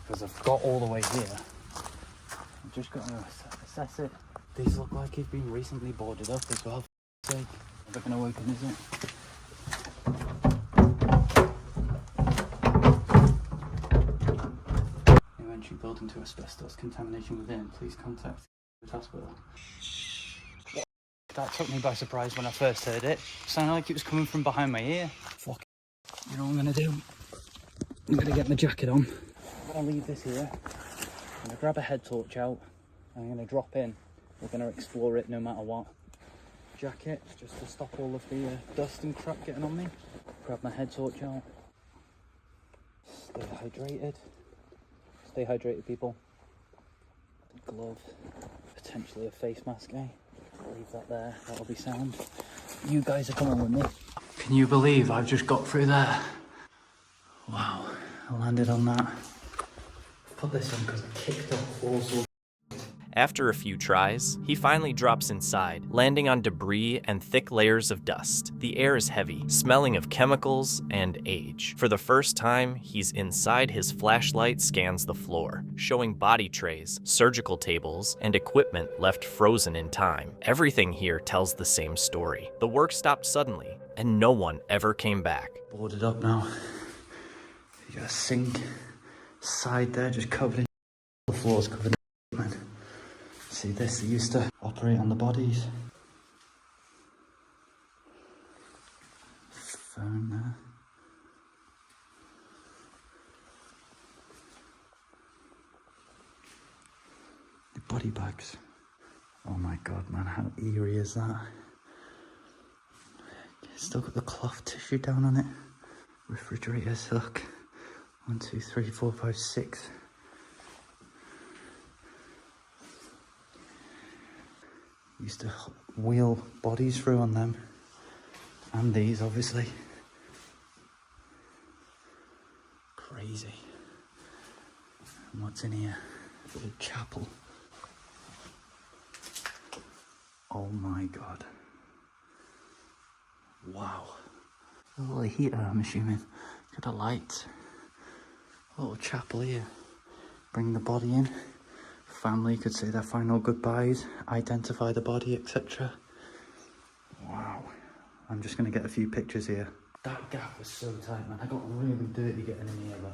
because I've got all the way here. I've just got to assess it. These look like it's been recently boarded up as well. For sake. Never gonna open, is it? New entry building to asbestos contamination within. Please contact the hospital. That took me by surprise when I first heard it. It sounded like it was coming from behind my ear. Fuck. You know what I'm gonna do? I'm gonna get my jacket on. I'm gonna leave this here. I'm gonna grab a head torch out. I'm gonna drop in. We're gonna explore it no matter what. Jacket, just to stop all of the dust and crap getting on me. Grab my head torch out. Stay hydrated. Stay hydrated, people. Glove. Potentially a face mask, eh? Leave that there, that'll be sound. You guys are coming with me. Can you believe I've just got through there? Wow, I landed on that. Put this on because I kicked off all sorts. After a few tries, he finally drops inside, landing on debris and thick layers of dust. The air is heavy, smelling of chemicals and age. For the first time, he's inside. His flashlight scans the floor, showing body trays, surgical tables, and equipment left frozen in time. Everything here tells the same story. The work stopped suddenly, and no one ever came back. Boarded up now. You got a sink side there, just covered in. The floor's covered in. See this, they used to operate on the bodies. Phone there. The body bags. Oh my god, man, how eerie is that? Still got the cloth tissue down on it. Refrigerators, look. 1, 2, 3, 4, 5, 6. Used to wheel bodies through on them. And these, obviously. Crazy. And what's in here? A little chapel. Oh my god. Wow. A little heater, I'm assuming. Got a light. A little chapel here. Bring the body in. family could say their final goodbyes, identify the body, etc. Wow. I'm just going to get a few pictures here. That gap was so tight, man. I got really dirty getting in here, but...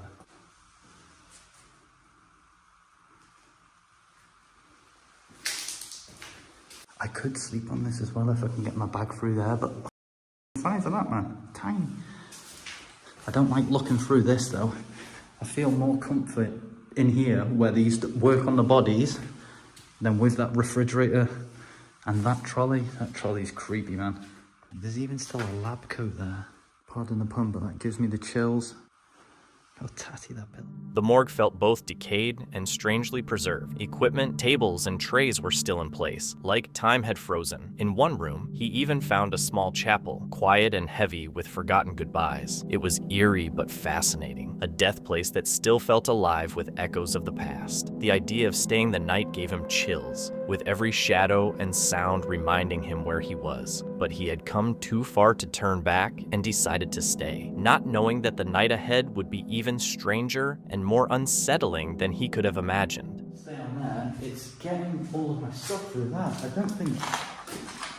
I could sleep on this as well if I can get my bag through there, but... The size of that, man. Tiny. I don't like looking through this, though. I feel more comfort in here, where they used to work on the bodies, than with that refrigerator and that trolley. That trolley's creepy, man. There's even still a lab coat there. Pardon the pun, but that gives me the chills. How tatty that building. The morgue felt both decayed and strangely preserved. Equipment, tables, and trays were still in place, like time had frozen. In one room, he even found a small chapel, quiet and heavy with forgotten goodbyes. It was eerie but fascinating, a death place that still felt alive with echoes of the past. The idea of staying the night gave him chills, with every shadow and sound reminding him where he was. But he had come too far to turn back and decided to stay, not knowing that the night ahead would be even stranger and more unsettling than he could have imagined. Stay on there. It's getting all of my stuff through that. I don't think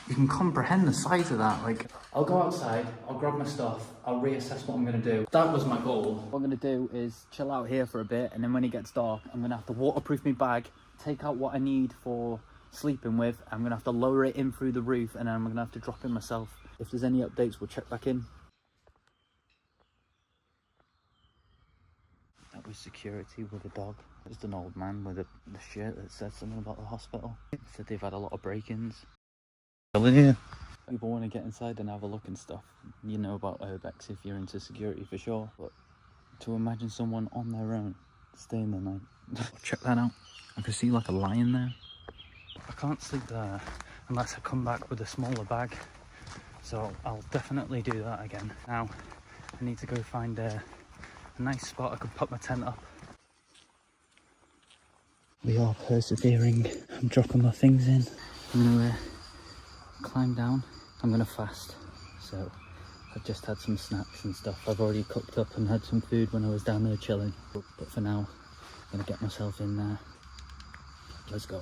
you can comprehend the size of that. Like, I'll go outside, I'll grab my stuff, I'll reassess what I'm going to do. That was my goal. What I'm going to do is chill out here for a bit, and then when it gets dark, I'm going to have to waterproof my bag, take out what I need for sleeping with. I'm going to have to lower it in through the roof, and then I'm going to have to drop in myself. If there's any updates, we'll check back in. That was security with a dog. Just an old man with the shirt that said something about the hospital. Said they've had a lot of break-ins. In here. People want to get inside and have a look and stuff. You know about urbex if you're into security for sure. But to imagine someone on their own staying the night. Check that out. I can see like a lion there. I can't sleep there unless I come back with a smaller bag. So I'll definitely do that again. Now I need to go find a nice spot I could put my tent up. We are persevering. I'm dropping my things in. I'm gonna climb down. I'm gonna fast. So I've just had some snacks and stuff. I've already cooked up and had some food when I was down there chilling. But for now, I'm gonna get myself in there. Let's go.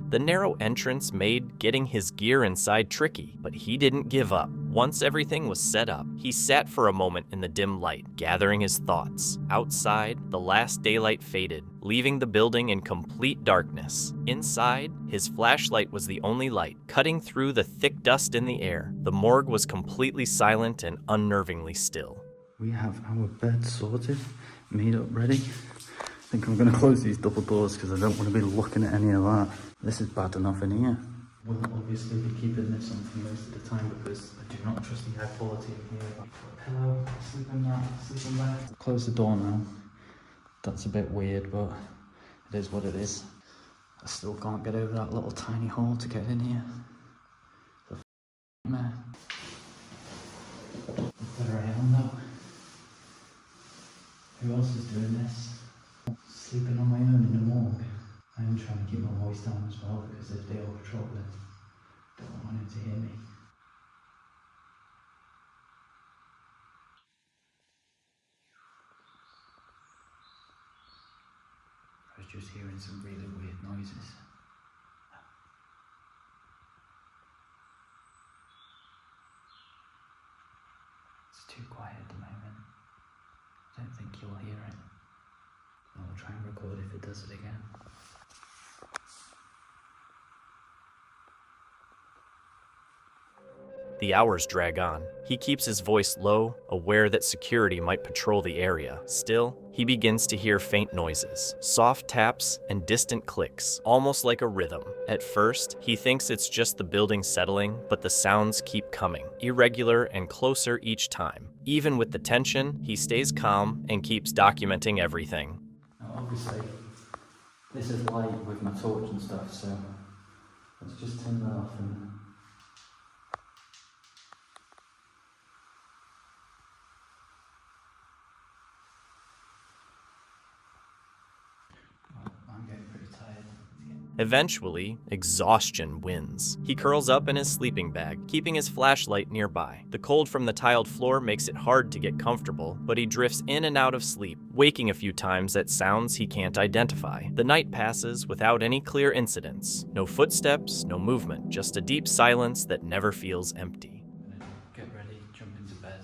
The narrow entrance made getting his gear inside tricky, but he didn't give up. Once everything was set up, he sat for a moment in the dim light, gathering his thoughts. Outside, the last daylight faded, leaving the building in complete darkness. Inside, his flashlight was the only light, cutting through the thick dust in the air. The morgue was completely silent and unnervingly still. We have our bed sorted, made up, ready. I think I'm going to close these double doors because I don't want to be looking at any of that. This is bad enough in here. We'll obviously be keeping this on for most of the time because I do not trust the high quality in here. Put a pillow, sleeping mat, sleeping bag. Close the door now. That's a bit weird, but it is what it is. I still can't get over that little tiny hole to get in here. The man. Better I am though. Who else is doing this? Sleeping on my own in the morgue. I am trying to keep my voice down as well because if they are patrolling, I don't want him to hear me. I was just hearing some really weird noises. It's too quiet at the moment. I don't think you'll hear it. I'll try and record if it does it again. The hours drag on. He keeps his voice low, aware that security might patrol the area. Still, he begins to hear faint noises, soft taps, and distant clicks, almost like a rhythm. At first, he thinks it's just the building settling, but the sounds keep coming, irregular and closer each time. Even with the tension, he stays calm and keeps documenting everything. Now obviously, this is light with my torch and stuff, so let's just turn that off and... I'm getting pretty tired. Eventually, exhaustion wins. He curls up in his sleeping bag, keeping his flashlight nearby. The cold from the tiled floor makes it hard to get comfortable, but he drifts in and out of sleep, waking a few times at sounds he can't identify. The night passes without any clear incidents. No footsteps, no movement, just a deep silence that never feels empty. Get ready, jump into bed.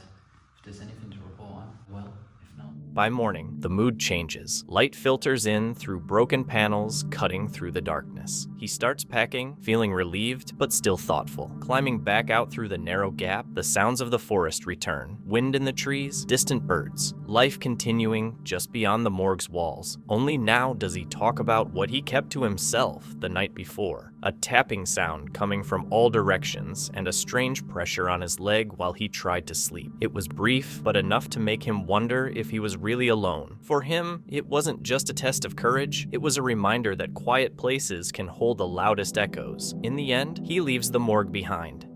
If there's anything to report on, well, if not. By morning, the mood changes. Light filters in through broken panels, cutting through the darkness. He starts packing, feeling relieved, but still thoughtful. Climbing back out through the narrow gap, the sounds of the forest return. Wind in the trees, distant birds. Life continuing just beyond the morgue's walls. Only now does he talk about what he kept to himself the night before. A tapping sound coming from all directions, and a strange pressure on his leg while he tried to sleep. It was brief, but enough to make him wonder if he was really alone. For him, it wasn't just a test of courage, it was a reminder that quiet places can hold the loudest echoes. In the end, he leaves the morgue behind.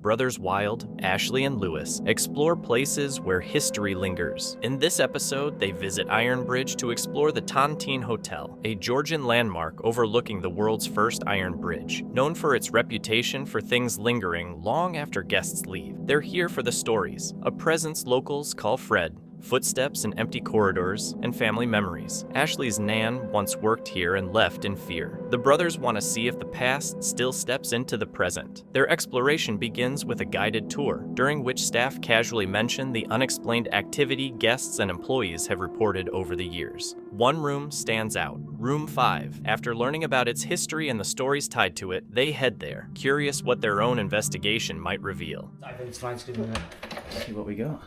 Brothers Wilde, Ashley, and Lewis explore places where history lingers. In this episode, they visit Iron Bridge to explore the Tontine Hotel, a Georgian landmark overlooking the world's first iron bridge, known for its reputation for things lingering long after guests leave. They're here for the stories, a presence locals call Fred, footsteps in empty corridors, and family memories. Ashley's Nan once worked here and left in fear. The brothers want to see if the past still steps into the present. Their exploration begins with a guided tour, during which staff casually mention the unexplained activity guests and employees have reported over the years. One room stands out, Room 5. After learning about its history and the stories tied to it, they head there, curious what their own investigation might reveal. I think it's fine to See what we got.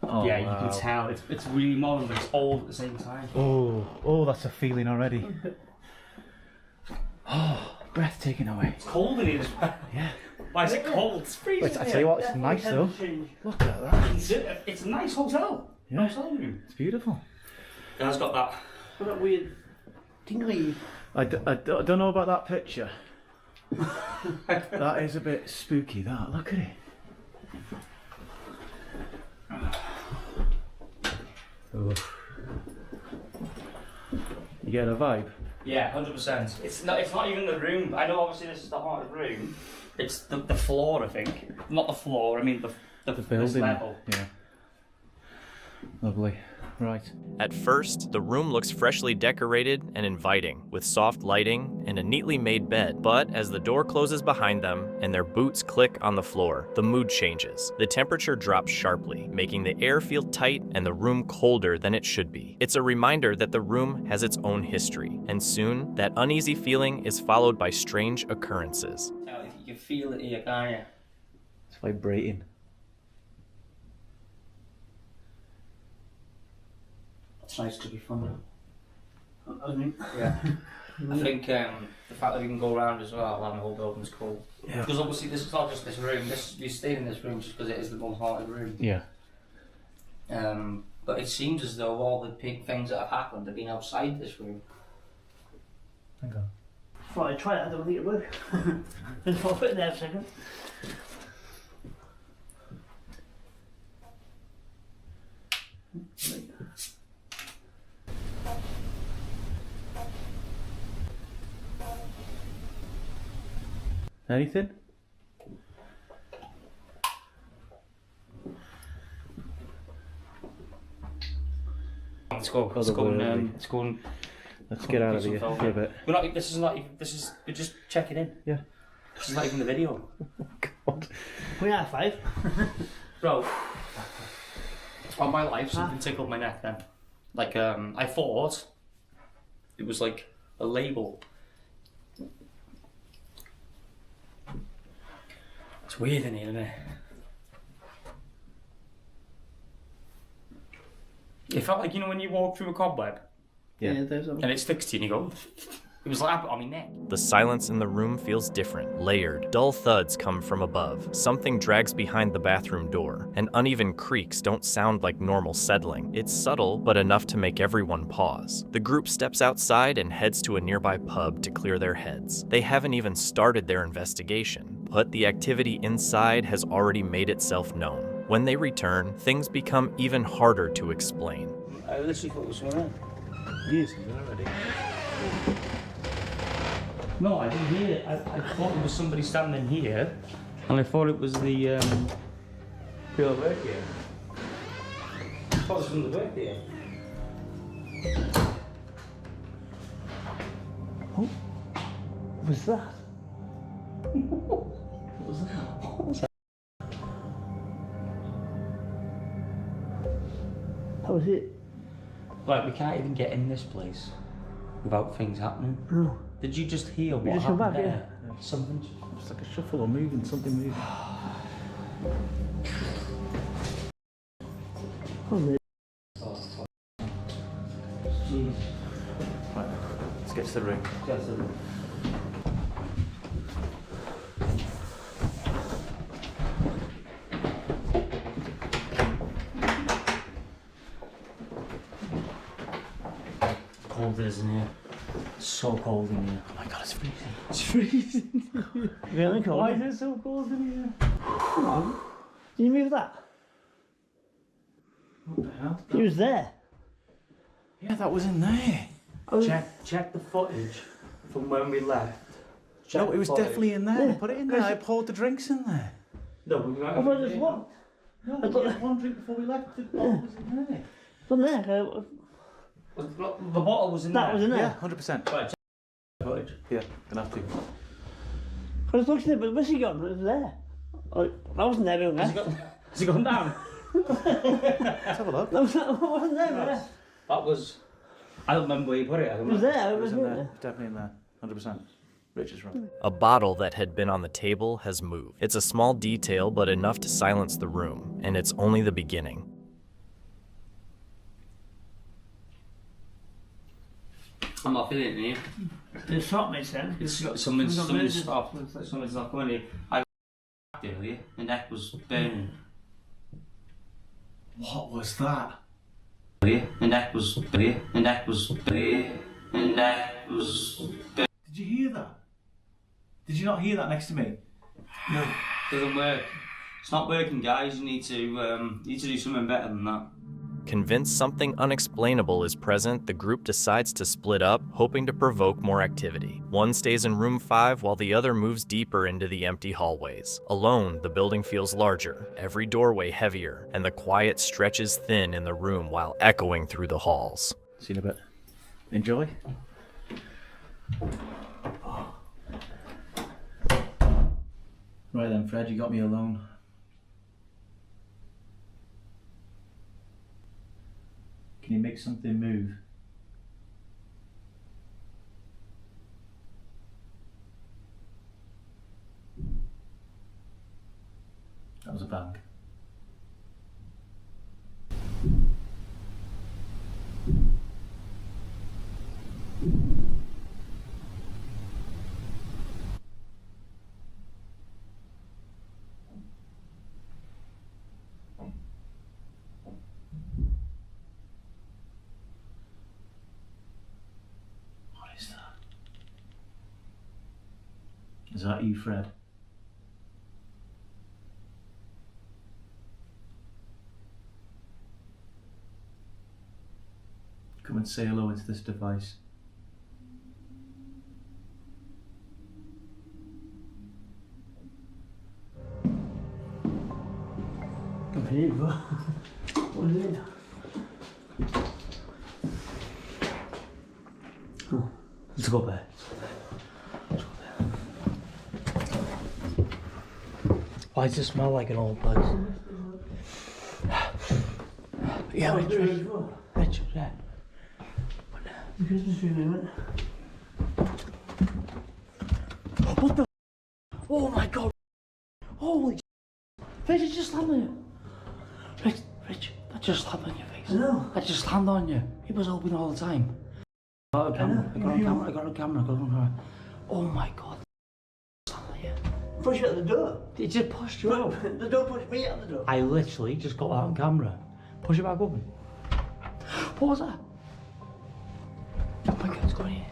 Oh, yeah, wow. You can tell. It's really modern, but it's old at the same time. Oh, that's a feeling already. Oh, breathtaking away. It's cold in here as well. Yeah. Why is it cold? It's freezing. Wait, I tell you what, it's nice though. Look at that. It's a nice hotel. Yeah. Nice room. It's beautiful. And it's got that weird tingly. I don't know about that picture. That is a bit spooky, that. Look at it. You get a vibe? Yeah, 100%. It's not even the room. I know obviously this is the haunted room. It's the floor, I think. Not the floor, I mean the building. level. Yeah. Lovely. Right. At first, the room looks freshly decorated and inviting, with soft lighting and a neatly made bed. But as the door closes behind them and their boots click on the floor, the mood changes. The temperature drops sharply, making the air feel tight and the room colder than it should be. It's a reminder that the room has its own history, and soon, that uneasy feeling is followed by strange occurrences. You can feel it here, can't you? It's vibrating. It's nice to be fun. I mean, yeah. I think the fact that we can go around as well and the whole building's cool. Yeah. Because obviously this is not just this room. We stayed in this room just because it is the most haunted room. Yeah. But it seems as though all the big things that have happened have been outside this room. Hang on. Well, I tried it. I don't think it would. Just pop it in there for a second. Anything? Let's go. Let's go. Let's get out of here for a bit. We're not. This is. We're just checking in. Yeah. This is not even the video. Oh God. We are 5. Bro. On my life, something tickled my neck then. Like I thought it was like a label. It's weird in here, isn't it? It felt like, you know, when you walk through a cobweb. Yeah. And it sticks to you and you go. It was like on my neck. The silence in the room feels different, layered. Dull thuds come from above. Something drags behind the bathroom door, and uneven creaks don't sound like normal settling. It's subtle, but enough to make everyone pause. The group steps outside and heads to a nearby pub to clear their heads. They haven't even started their investigation, but the activity inside has already made itself known. When they return, things become even harder to explain. I literally thought it was going on. Yes, already. No, I didn't hear it. I thought there was somebody standing here, and I thought it was the people that work here. I thought it was from the work here. Oh, what was that? What was that? What was that? That was it. Like, we can't even get in this place without things happening. No. Did you just hear what happened back, there? Yeah. Something. It's like a shuffle or moving, something moving. Oh, jeez. Right, let's get to the room. Get to the room. Cold, isn't it? It's so cold in here. Oh my god, it's freezing. It's freezing. Really cold? Why is it so cold in here? Can you move that? What the hell? He was there. Yeah, that was in there. Check the footage from when we left. No, it was definitely in there. Yeah. Put it in there. I poured the drinks in there. No, we might have just what? No, we had one drink before we left. The bottle was in there. From there. The bottle was in there. That was in there. Yeah, 100%. Right, check the footage. Yeah, gonna have to. I was looking at it, but where's he gone? It was there. I wasn't there doing that. Has he gone down? Let's have a look. I wasn't there. That was. I don't remember where you put it. It was there. It was in there. there. Definitely in there. 100%. Rich is right. A bottle that had been on the table has moved. It's a small detail, but enough to silence the room, and it's only the beginning. I'm not feeling it in here. There's something then. Something's stopped. Something's not going here. I got earlier. My neck was burning. What was that? My neck was burning. My neck was burning. My neck was burning. Did you hear that? Did you not hear that next to me? No, it doesn't work. It's not working, guys. You need to do something better than that. Convinced something unexplainable is present, the group decides to split up, hoping to provoke more activity. One stays in room 5 while the other moves deeper into the empty hallways. Alone, the building feels larger, every doorway heavier, and the quiet stretches thin in the room while echoing through the halls. See you in a bit. Enjoy. Right then, Fred, you got me alone. Can you make something move? That was a bang. Is that you, Fred? Come and say hello into this device. Come here, bro. What is it? Oh, let's go there. Why does it smell like an old place? Yeah, Rich, yeah. The Christmas tree movement. What the? Oh my god! Holy! Rich, it just landed on you. Rich, that just landed on your face. I know. That just landed on you. It was open all the time. I got a camera. Oh my god. Push you out the door. It just pushed you out. The door pushed me out the door. I literally just got that on camera. Push it back open. What was that? Oh my god, it's going in.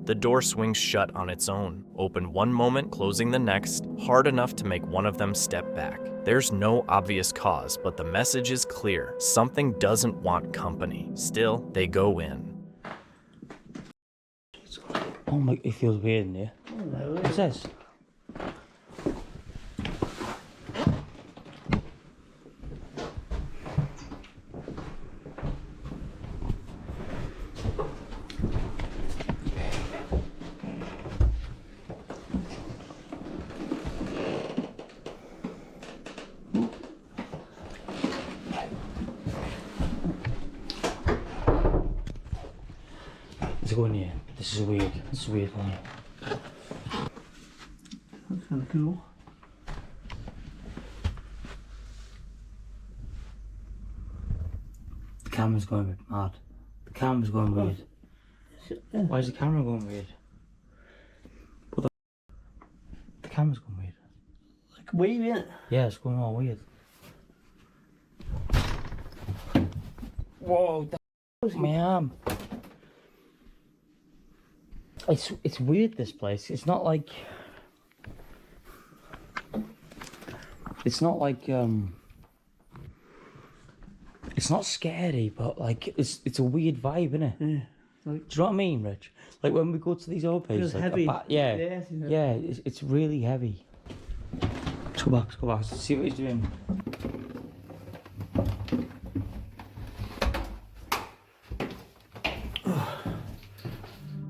The door swings shut on its own, open one moment, closing the next, hard enough to make one of them step back. There's no obvious cause, but the message is clear. Something doesn't want company. Still, they go in. It's going in. Oh my, it feels weird in here. What's this? Let's go in here. This is weird. This is a weird one. That's kind of cool. The camera's going mad. The camera's going weird. Why is the camera going weird? What the camera's going weird. Like wave, isn't it? Yeah, it's going all weird. Whoa, that's my arm. It's weird, this place. It's not like it's not scary, but like it's a weird vibe, isn't it? Yeah. Like, do you know what I mean, Rich? Like when we go to these old places, like heavy. Yeah, it's really heavy. Let's go back, see what he's doing.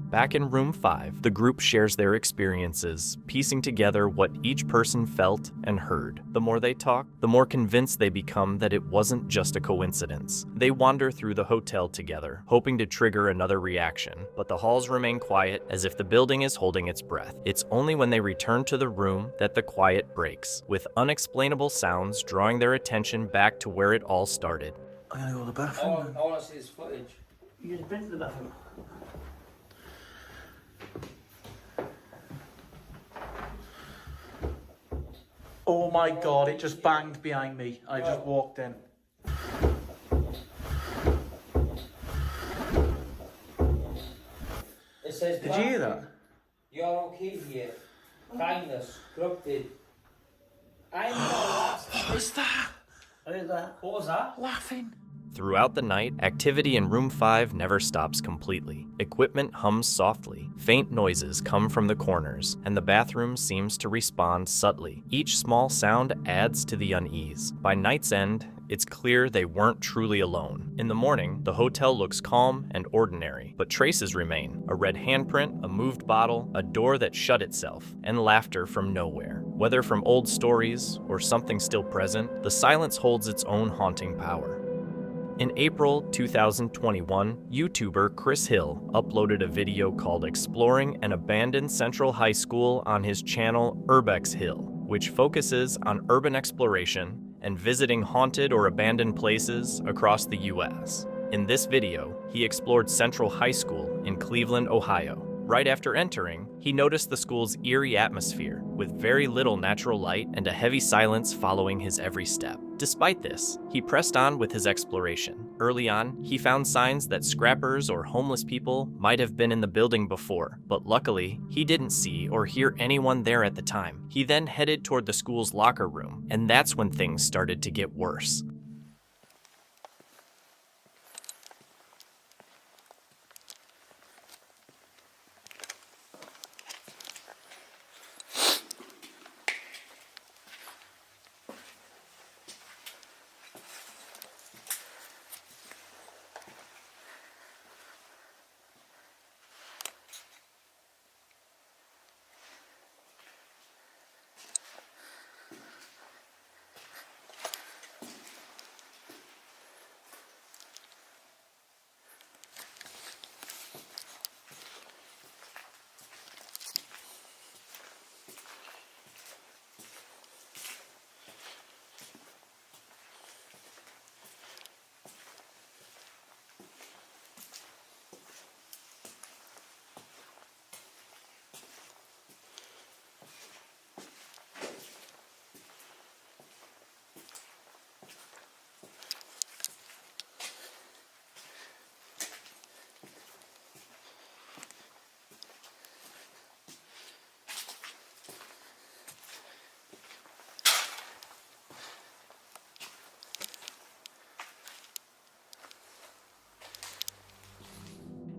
Back in room 5, the group shares their experiences, piecing together what each person felt and heard. The more they talk, the more convinced they become that it wasn't just a coincidence. They wander through the hotel together, hoping to trigger another reaction, but the halls remain quiet as if the building is holding its breath. It's only when they return to the room that the quiet breaks, with unexplainable sounds drawing their attention back to where it all started. I'm gonna go to the bathroom. I want to see this footage. You just been to the bathroom. Oh my god, it just banged behind me. I just walked in. It says, did you hear that? You're okay here. Kindness, corrupted. I'm not What was that? What is that? What was that? Laughing. Throughout the night, activity in room 5 never stops completely. Equipment hums softly, faint noises come from the corners, and the bathroom seems to respond subtly. Each small sound adds to the unease. By night's end, it's clear they weren't truly alone. In the morning, the hotel looks calm and ordinary, but traces remain. A red handprint, a moved bottle, a door that shut itself, and laughter from nowhere. Whether from old stories or something still present, the silence holds its own haunting power. In April 2021, YouTuber Chris Hill uploaded a video called Exploring an Abandoned Central High School on his channel Urbex Hill, which focuses on urban exploration and visiting haunted or abandoned places across the US. In this video, he explored Central High School in Cleveland, Ohio. Right after entering, he noticed the school's eerie atmosphere, with very little natural light and a heavy silence following his every step. Despite this, he pressed on with his exploration. Early on, he found signs that scrappers or homeless people might have been in the building before, but luckily, he didn't see or hear anyone there at the time. He then headed toward the school's locker room, and that's when things started to get worse.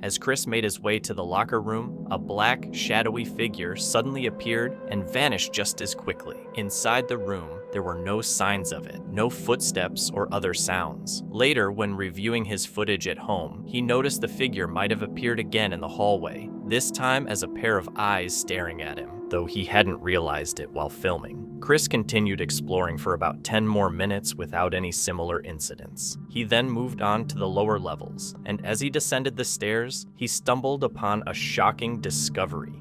As Chris made his way to the locker room, a black, shadowy figure suddenly appeared and vanished just as quickly. Inside the room, there were no signs of it, no footsteps or other sounds. Later, when reviewing his footage at home, he noticed the figure might have appeared again in the hallway, this time as a pair of eyes staring at him, though he hadn't realized it while filming. Chris continued exploring for about 10 more minutes without any similar incidents. He then moved on to the lower levels, and as he descended the stairs, he stumbled upon a shocking discovery.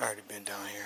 Already been down here.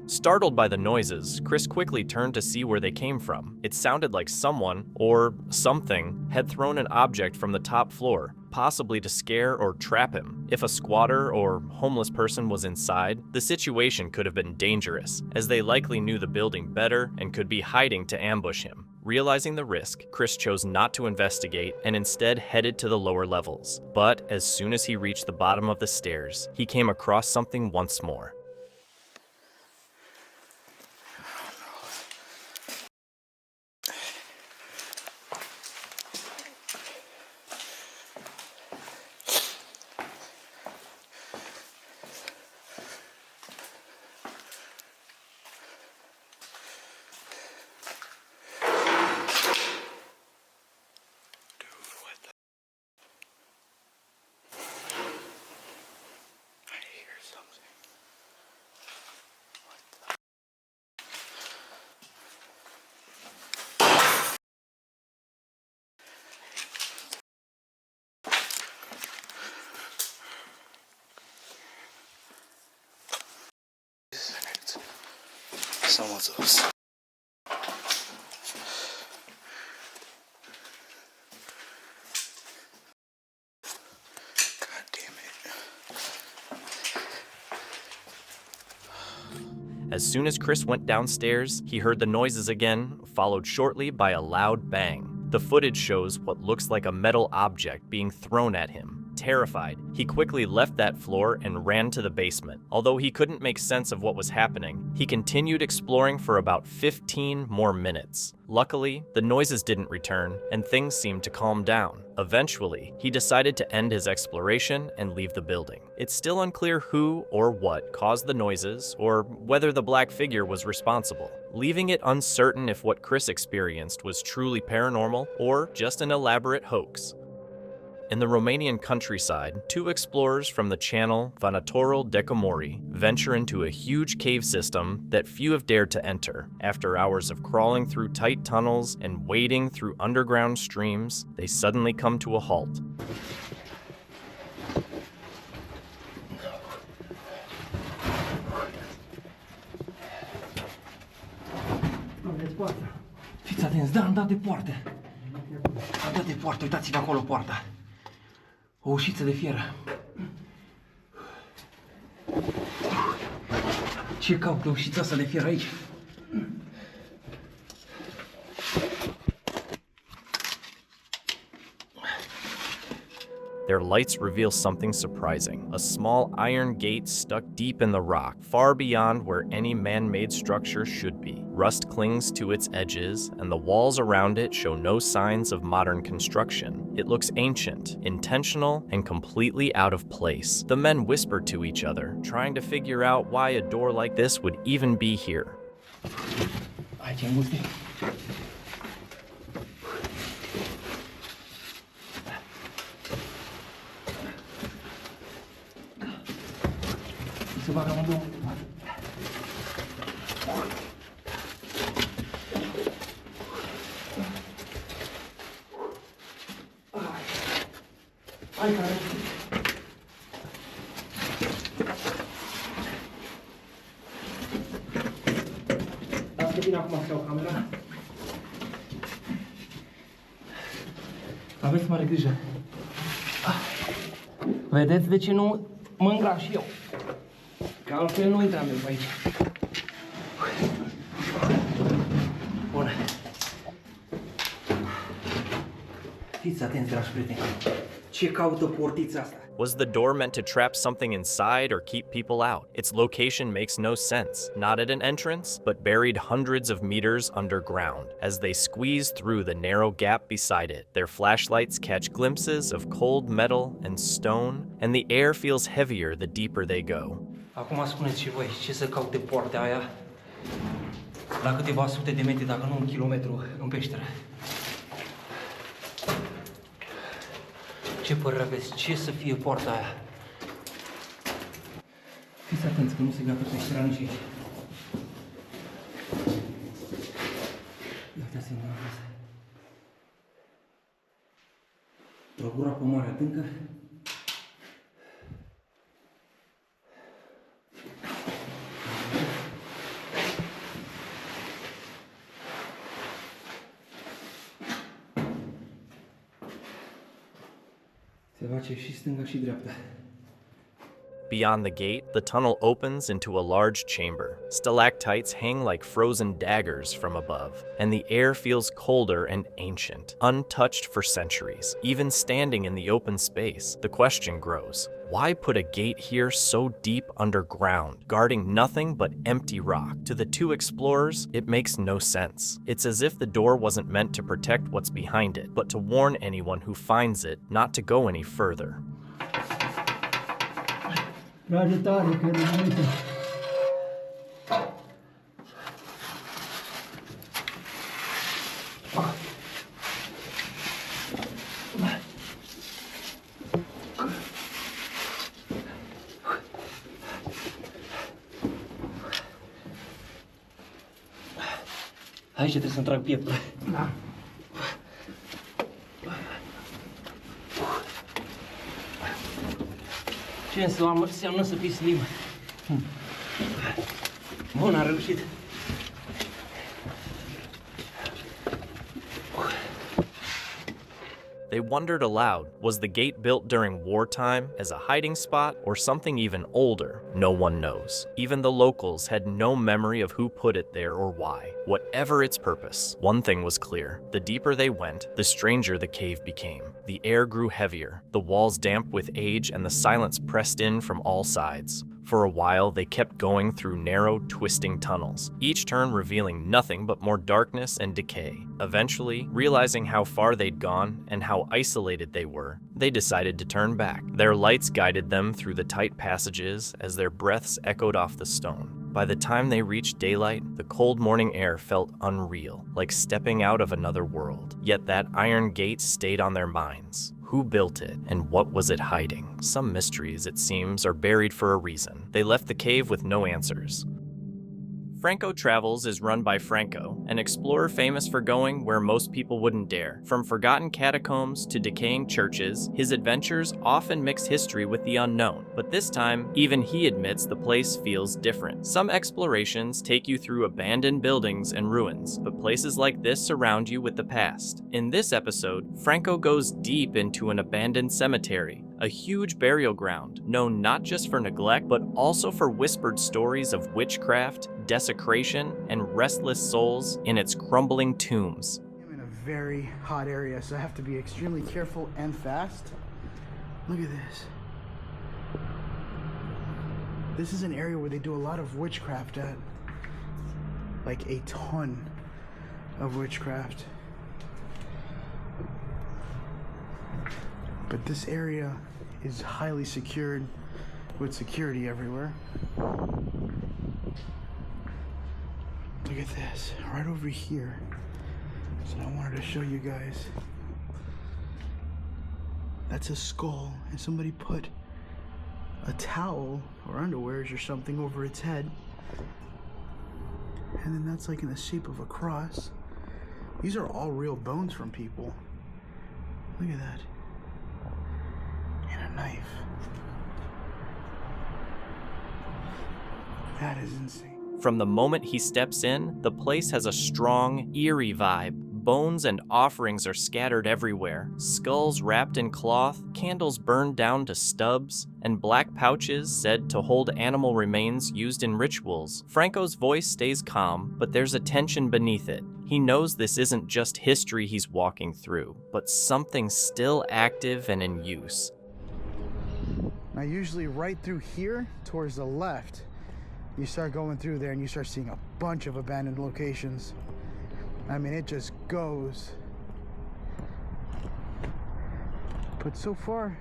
Startled by the noises, Chris quickly turned to see where they came from. It sounded like someone, or something, had thrown an object from the top floor, possibly to scare or trap him. If a squatter or homeless person was inside, the situation could have been dangerous, as they likely knew the building better and could be hiding to ambush him. Realizing the risk, Chris chose not to investigate and instead headed to the lower levels. But as soon as he reached the bottom of the stairs, he came across something once more. Someone's else. God damn it. As soon as Chris went downstairs, he heard the noises again, followed shortly by a loud bang. The footage shows what looks like a metal object being thrown at him. Terrified, he quickly left that floor and ran to the basement. Although he couldn't make sense of what was happening, he continued exploring for about 15 more minutes. Luckily, the noises didn't return, and things seemed to calm down. Eventually, he decided to end his exploration and leave the building. It's still unclear who or what caused the noises, or whether the black figure was responsible, leaving it uncertain if what Chris experienced was truly paranormal or just an elaborate hoax. In the Romanian countryside, two explorers from the channel Vanatorul de Comori venture into a huge cave system that few have dared to enter. After hours of crawling through tight tunnels and wading through underground streams, they suddenly come to a halt. Fiți atenți, da, am dat de poartă. Am dat de poartă, uitați-vă acolo poarta. O ușiță de fier. Ce caută ușița asta de fier aici? Their lights reveal something surprising. A small iron gate stuck deep in the rock, far beyond where any man-made structure should be. Rust clings to its edges, and the walls around it show no signs of modern construction. It looks ancient, intentional, and completely out of place. The men whisper to each other, trying to figure out why a door like this would even be here. Aici, multe. Se vagabundo. Ai, cara. Lasă bine acum să iau camera. Aveți mare grijă. Vedeți de ce nu mă îngraș eu? Că altfel nu intram eu pe aici. Bun. Fiți atenți, dragi prieteni. Ce caută portița asta? Was the door meant to trap something inside or keep people out? Its location makes no sense, not at an entrance, but buried hundreds of meters underground. As they squeeze through the narrow gap beside it, their flashlights catch glimpses of cold metal and stone, and the air feels heavier the deeper they go. Acum spuneți și voi, ce să caute poarta aia la câteva sute de metri, dacă nu un kilometru, în peșteră? Ce părere aveți? Ce să fie poarta aia? Fiți atenți că nu se gata peștera nici aici. Uitați-vă la asta. O gura pe mare adâncă. Se face și stânga și dreapta. Beyond the gate, the tunnel opens into a large chamber. Stalactites hang like frozen daggers from above, and the air feels colder and ancient, untouched for centuries. Even standing in the open space, the question grows: why put a gate here so deep underground, guarding nothing but empty rock? To the two explorers, it makes no sense. It's as if the door wasn't meant to protect what's behind it, but to warn anyone who finds it not to go any further. Trage tare, că rămâne. Aici trebuie să-mi trag pieptul. Da. Ce înseamnă să fii slim? Bun, a reușit. They wondered aloud, was the gate built during wartime as a hiding spot or something even older? No one knows. Even the locals had no memory of who put it there or why. Whatever its purpose, one thing was clear. The deeper they went, the stranger the cave became. The air grew heavier, the walls damp with age, and the silence pressed in from all sides. For a while, they kept going through narrow, twisting tunnels, each turn revealing nothing but more darkness and decay. Eventually, realizing how far they'd gone and how isolated they were, they decided to turn back. Their lights guided them through the tight passages as their breaths echoed off the stone. By the time they reached daylight, the cold morning air felt unreal, like stepping out of another world. Yet that iron gate stayed on their minds. Who built it, and what was it hiding? Some mysteries, it seems, are buried for a reason. They left the cave with no answers. Franco Travels is run by Franco, an explorer famous for going where most people wouldn't dare. From forgotten catacombs to decaying churches, his adventures often mix history with the unknown. But this time, even he admits the place feels different. Some explorations take you through abandoned buildings and ruins, but places like this surround you with the past. In this episode, Franco goes deep into an abandoned cemetery, a huge burial ground known not just for neglect, but also for whispered stories of witchcraft, desecration, and restless souls in its crumbling tombs. I'm in a very hot area, so I have to be extremely careful and fast. Look at this. This is an area where they do a lot of witchcraft at. Like a ton of witchcraft. But this area is highly secured with security everywhere. Look at this, right over here. So I wanted to show you guys. That's a skull, and somebody put a a towel or underwears or something over its head. And then that's like in the shape of a cross. These are all real bones from people. Look at that. And a knife. That is insane. From the moment he steps in, the place has a strong, eerie vibe. Bones and offerings are scattered everywhere. Skulls wrapped in cloth, candles burned down to stubs, and black pouches said to hold animal remains used in rituals. Franco's voice stays calm, but there's a tension beneath it. He knows this isn't just history he's walking through, but something still active and in use. Now usually right through here, towards the left, you start going through there and you start seeing a bunch of abandoned locations. I mean, it just goes. But so far,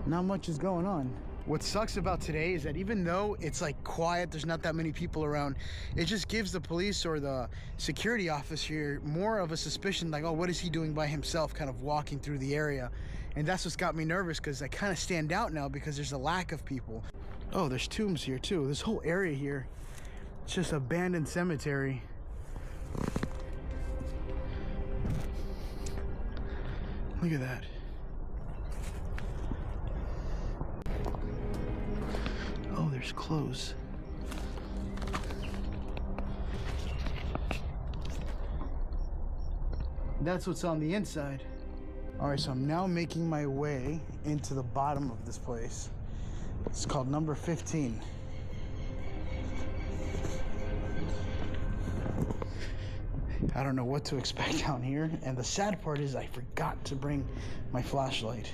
not much is going on. What sucks about today is that even though it's like quiet, there's not that many people around, it just gives the police or the security officer more of a suspicion, like, oh, what is he doing by himself, kind of walking through the area. And that's what's got me nervous, because I kind of stand out now because there's a lack of people. Oh, there's tombs here too. This whole area here, it's just abandoned cemetery. Look at that. Oh, there's clothes. That's what's on the inside. All right, so I'm now making my way into the bottom of this place. It's called number 15. I don't know what to expect down here, and the sad part is I forgot to bring my flashlight.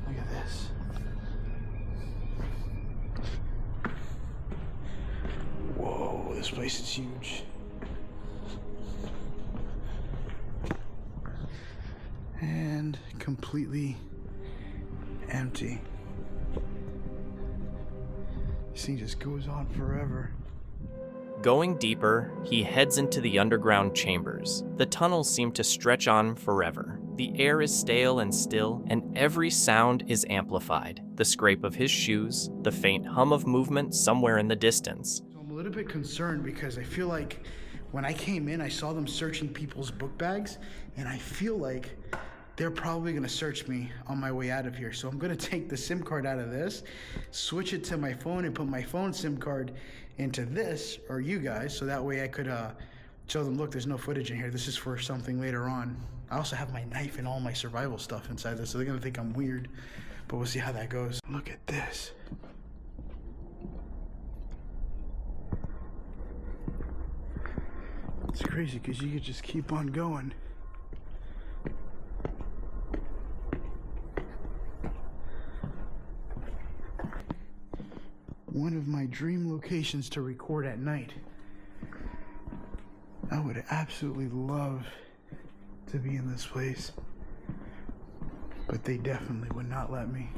Look at this. Whoa, this place is huge. And completely empty. This thing just goes on forever. Going deeper, he heads into the underground chambers. The tunnels seem to stretch on forever. The air is stale and still, and every sound is amplified. The scrape of his shoes, the faint hum of movement somewhere in the distance. So I'm a little bit concerned because I feel like when I came in, I saw them searching people's book bags, and I feel like they're probably gonna search me on my way out of here. So I'm gonna take the SIM card out of this, switch it to my phone, and put my phone SIM card into this, or you guys, so that way I could show them, look, there's no footage in here. This is for something later on. I also have my knife and all my survival stuff inside this, so they're gonna think I'm weird, but we'll see how that goes. Look at this. It's crazy because you could just keep on going. One of my dream locations to record at night. I would absolutely love to be in this place, but they definitely would not let me.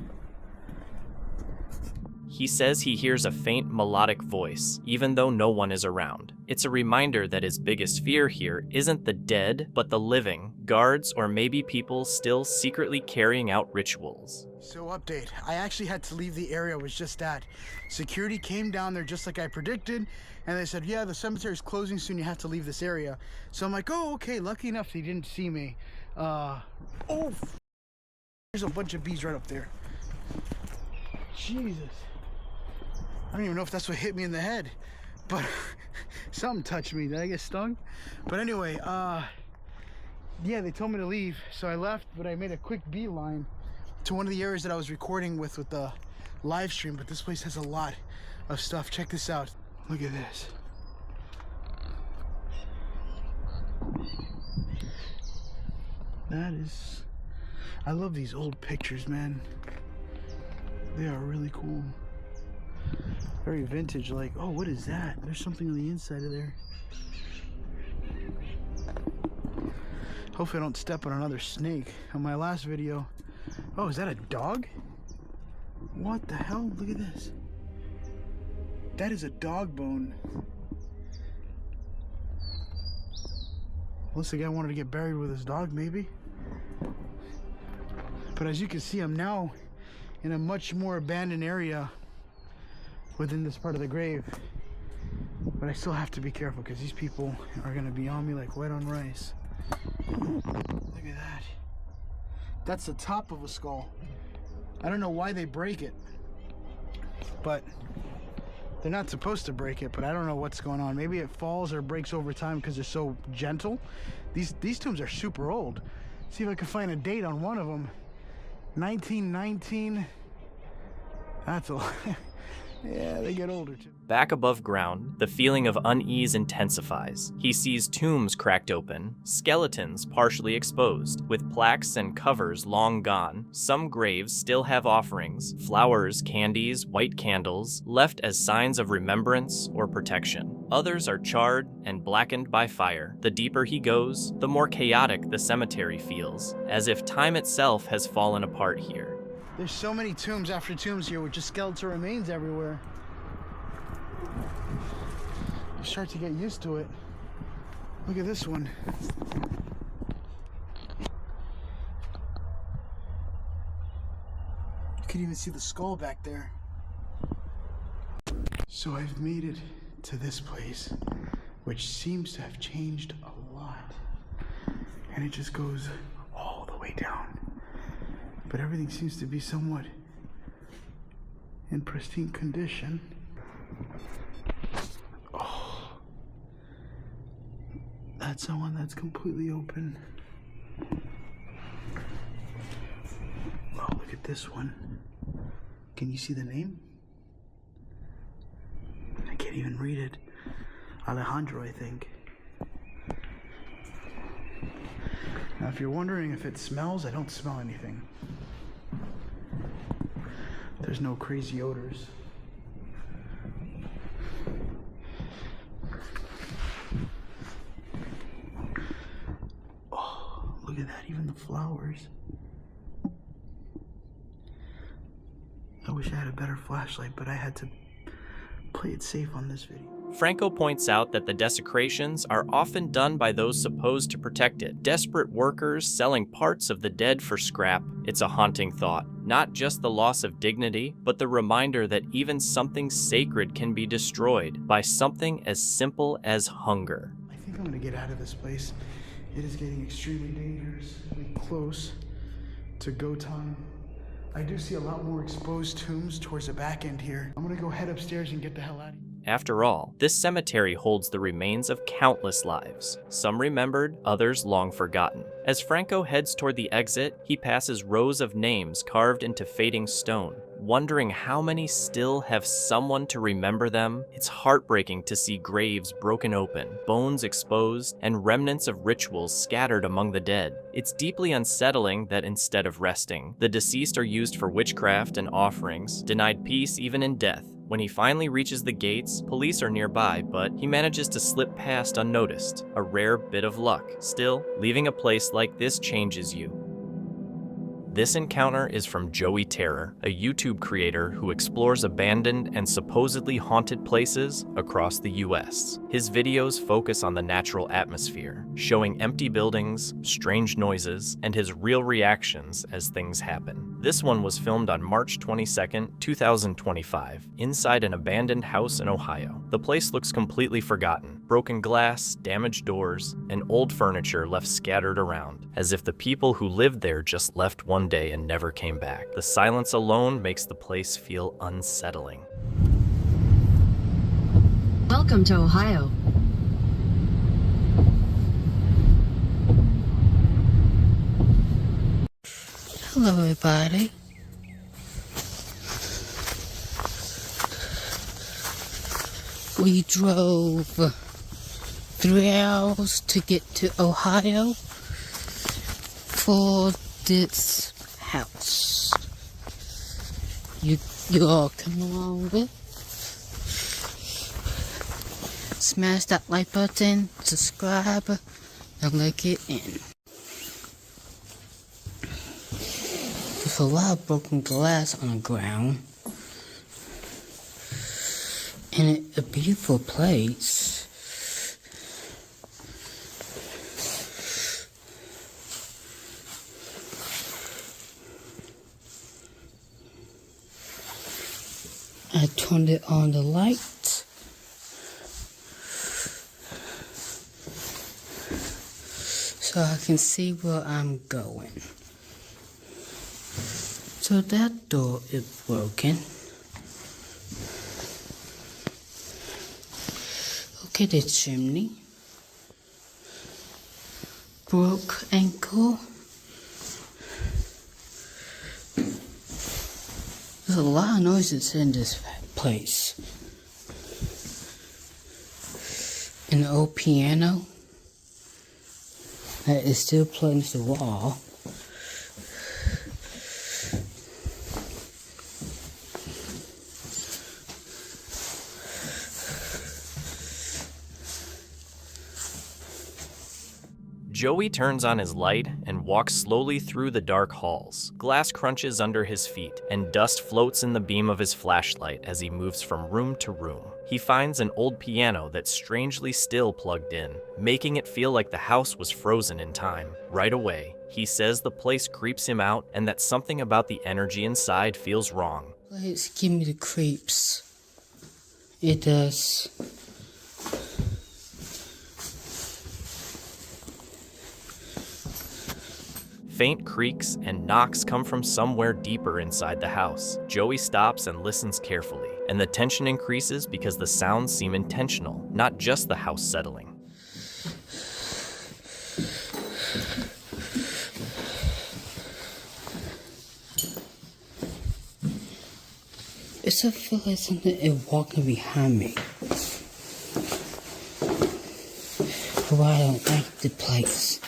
He says he hears a faint melodic voice, even though no one is around. It's a reminder that his biggest fear here isn't the dead, but the living, guards or maybe people still secretly carrying out rituals. So update, I actually had to leave the area. It was just that. Security came down there just like I predicted, and they said, yeah, the cemetery's closing soon, you have to leave this area. So I'm like, oh, okay, lucky enough they didn't see me. There's a bunch of bees right up there. Jesus. I don't even know if that's what hit me in the head, but something touched me. Did I get stung? But anyway, yeah, they told me to leave, so I left, but I made a quick beeline to one of the areas that I was recording with the live stream. But this place has a lot of stuff. Check this out. Look at this. That is, I love these old pictures, man. They are really cool. Very vintage, like, oh, what is that? There's something on the inside of there. Hopefully I don't step on another snake. On my last video, oh, is that a dog? What the hell? Look at this. That is a dog bone. Unless the guy wanted to get buried with his dog, maybe. But as you can see, I'm now in a much more abandoned area within this part of the grave. But I still have to be careful because these people are gonna be on me like wet on rice. Look at that. That's the top of a skull. I don't know why they break it, but they're not supposed to break it, but I don't know what's going on. Maybe it falls or breaks over time because they're so gentle. These tombs are super old. See if I can find a date on one of them. 1919. That's a lot. Yeah, they get older too. Back above ground, the feeling of unease intensifies. He sees tombs cracked open, skeletons partially exposed, with plaques and covers long gone. Some graves still have offerings, flowers, candies, white candles, left as signs of remembrance or protection. Others are charred and blackened by fire. The deeper he goes, the more chaotic the cemetery feels, as if time itself has fallen apart here. There's so many tombs after tombs here with just skeletal remains everywhere. You start to get used to it. Look at this one. You can even see the skull back there. So I've made it to this place, which seems to have changed a lot. And it just goes all the way down. But everything seems to be somewhat in pristine condition. Oh, that's the one that's completely open. Oh, look at this one. Can you see the name? I can't even read it. Alejandro, I think. Now, if you're wondering if it smells, I don't smell anything. There's no crazy odors. Oh, look at that, even the flowers. I wish I had a better flashlight, but I had to play it safe on this video. Franco points out that the desecrations are often done by those supposed to protect it. Desperate workers selling parts of the dead for scrap. It's a haunting thought. Not just the loss of dignity, but the reminder that even something sacred can be destroyed by something as simple as hunger. I think I'm gonna get out of this place. It is getting extremely dangerous. We're close to go time. I do see a lot more exposed tombs towards the back end here. I'm gonna go head upstairs and get the hell out of here. After all, this cemetery holds the remains of countless lives, some remembered, others long forgotten. As Franco heads toward the exit, he passes rows of names carved into fading stone, wondering how many still have someone to remember them. It's heartbreaking to see graves broken open, bones exposed, and remnants of rituals scattered among the dead. It's deeply unsettling that instead of resting, the deceased are used for witchcraft and offerings, denied peace even in death. When he finally reaches the gates, police are nearby, but he manages to slip past unnoticed, a rare bit of luck. Still, leaving a place like this changes you. This encounter is from Joey Terror, a YouTube creator who explores abandoned and supposedly haunted places across the US. His videos focus on the natural atmosphere, showing empty buildings, strange noises, and his real reactions as things happen. This one was filmed on March 22nd, 2025, inside an abandoned house in Ohio. The place looks completely forgotten. Broken glass, damaged doors, and old furniture left scattered around, as if the people who lived there just left one day and never came back. The silence alone makes the place feel unsettling. Welcome to Ohio. Hello, everybody. We drove 3 hours to get to Ohio for this house. You all come along with. Smash that like button, subscribe, and like it in. There's a lot of broken glass on the ground. And it's a beautiful place. I turned it on the light. So I can see where I'm going. So that door is broken. Okay, the chimney. Broke ankle. There's a lot of noises in this place. An old piano that is still plugged into the wall. Joey turns on his light and walks slowly through the dark halls. Glass crunches under his feet, and dust floats in the beam of his flashlight as he moves from room to room. He finds an old piano that's strangely still plugged in, making it feel like the house was frozen in time. Right away, he says the place creeps him out and that something about the energy inside feels wrong. It's giving me the creeps. It does. Faint creaks and knocks come from somewhere deeper inside the house. Joey stops and listens carefully, and the tension increases because the sounds seem intentional, not just the house settling. It's a feel like something is walking behind me. But I don't like the place.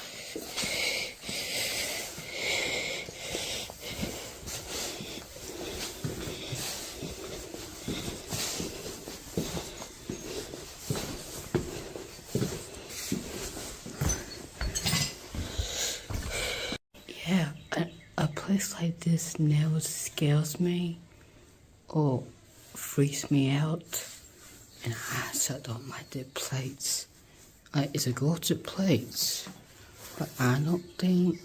Yeah, a place like this never scares me or freaks me out, and I just don't like the place. It's a gorgeous place, but I don't think.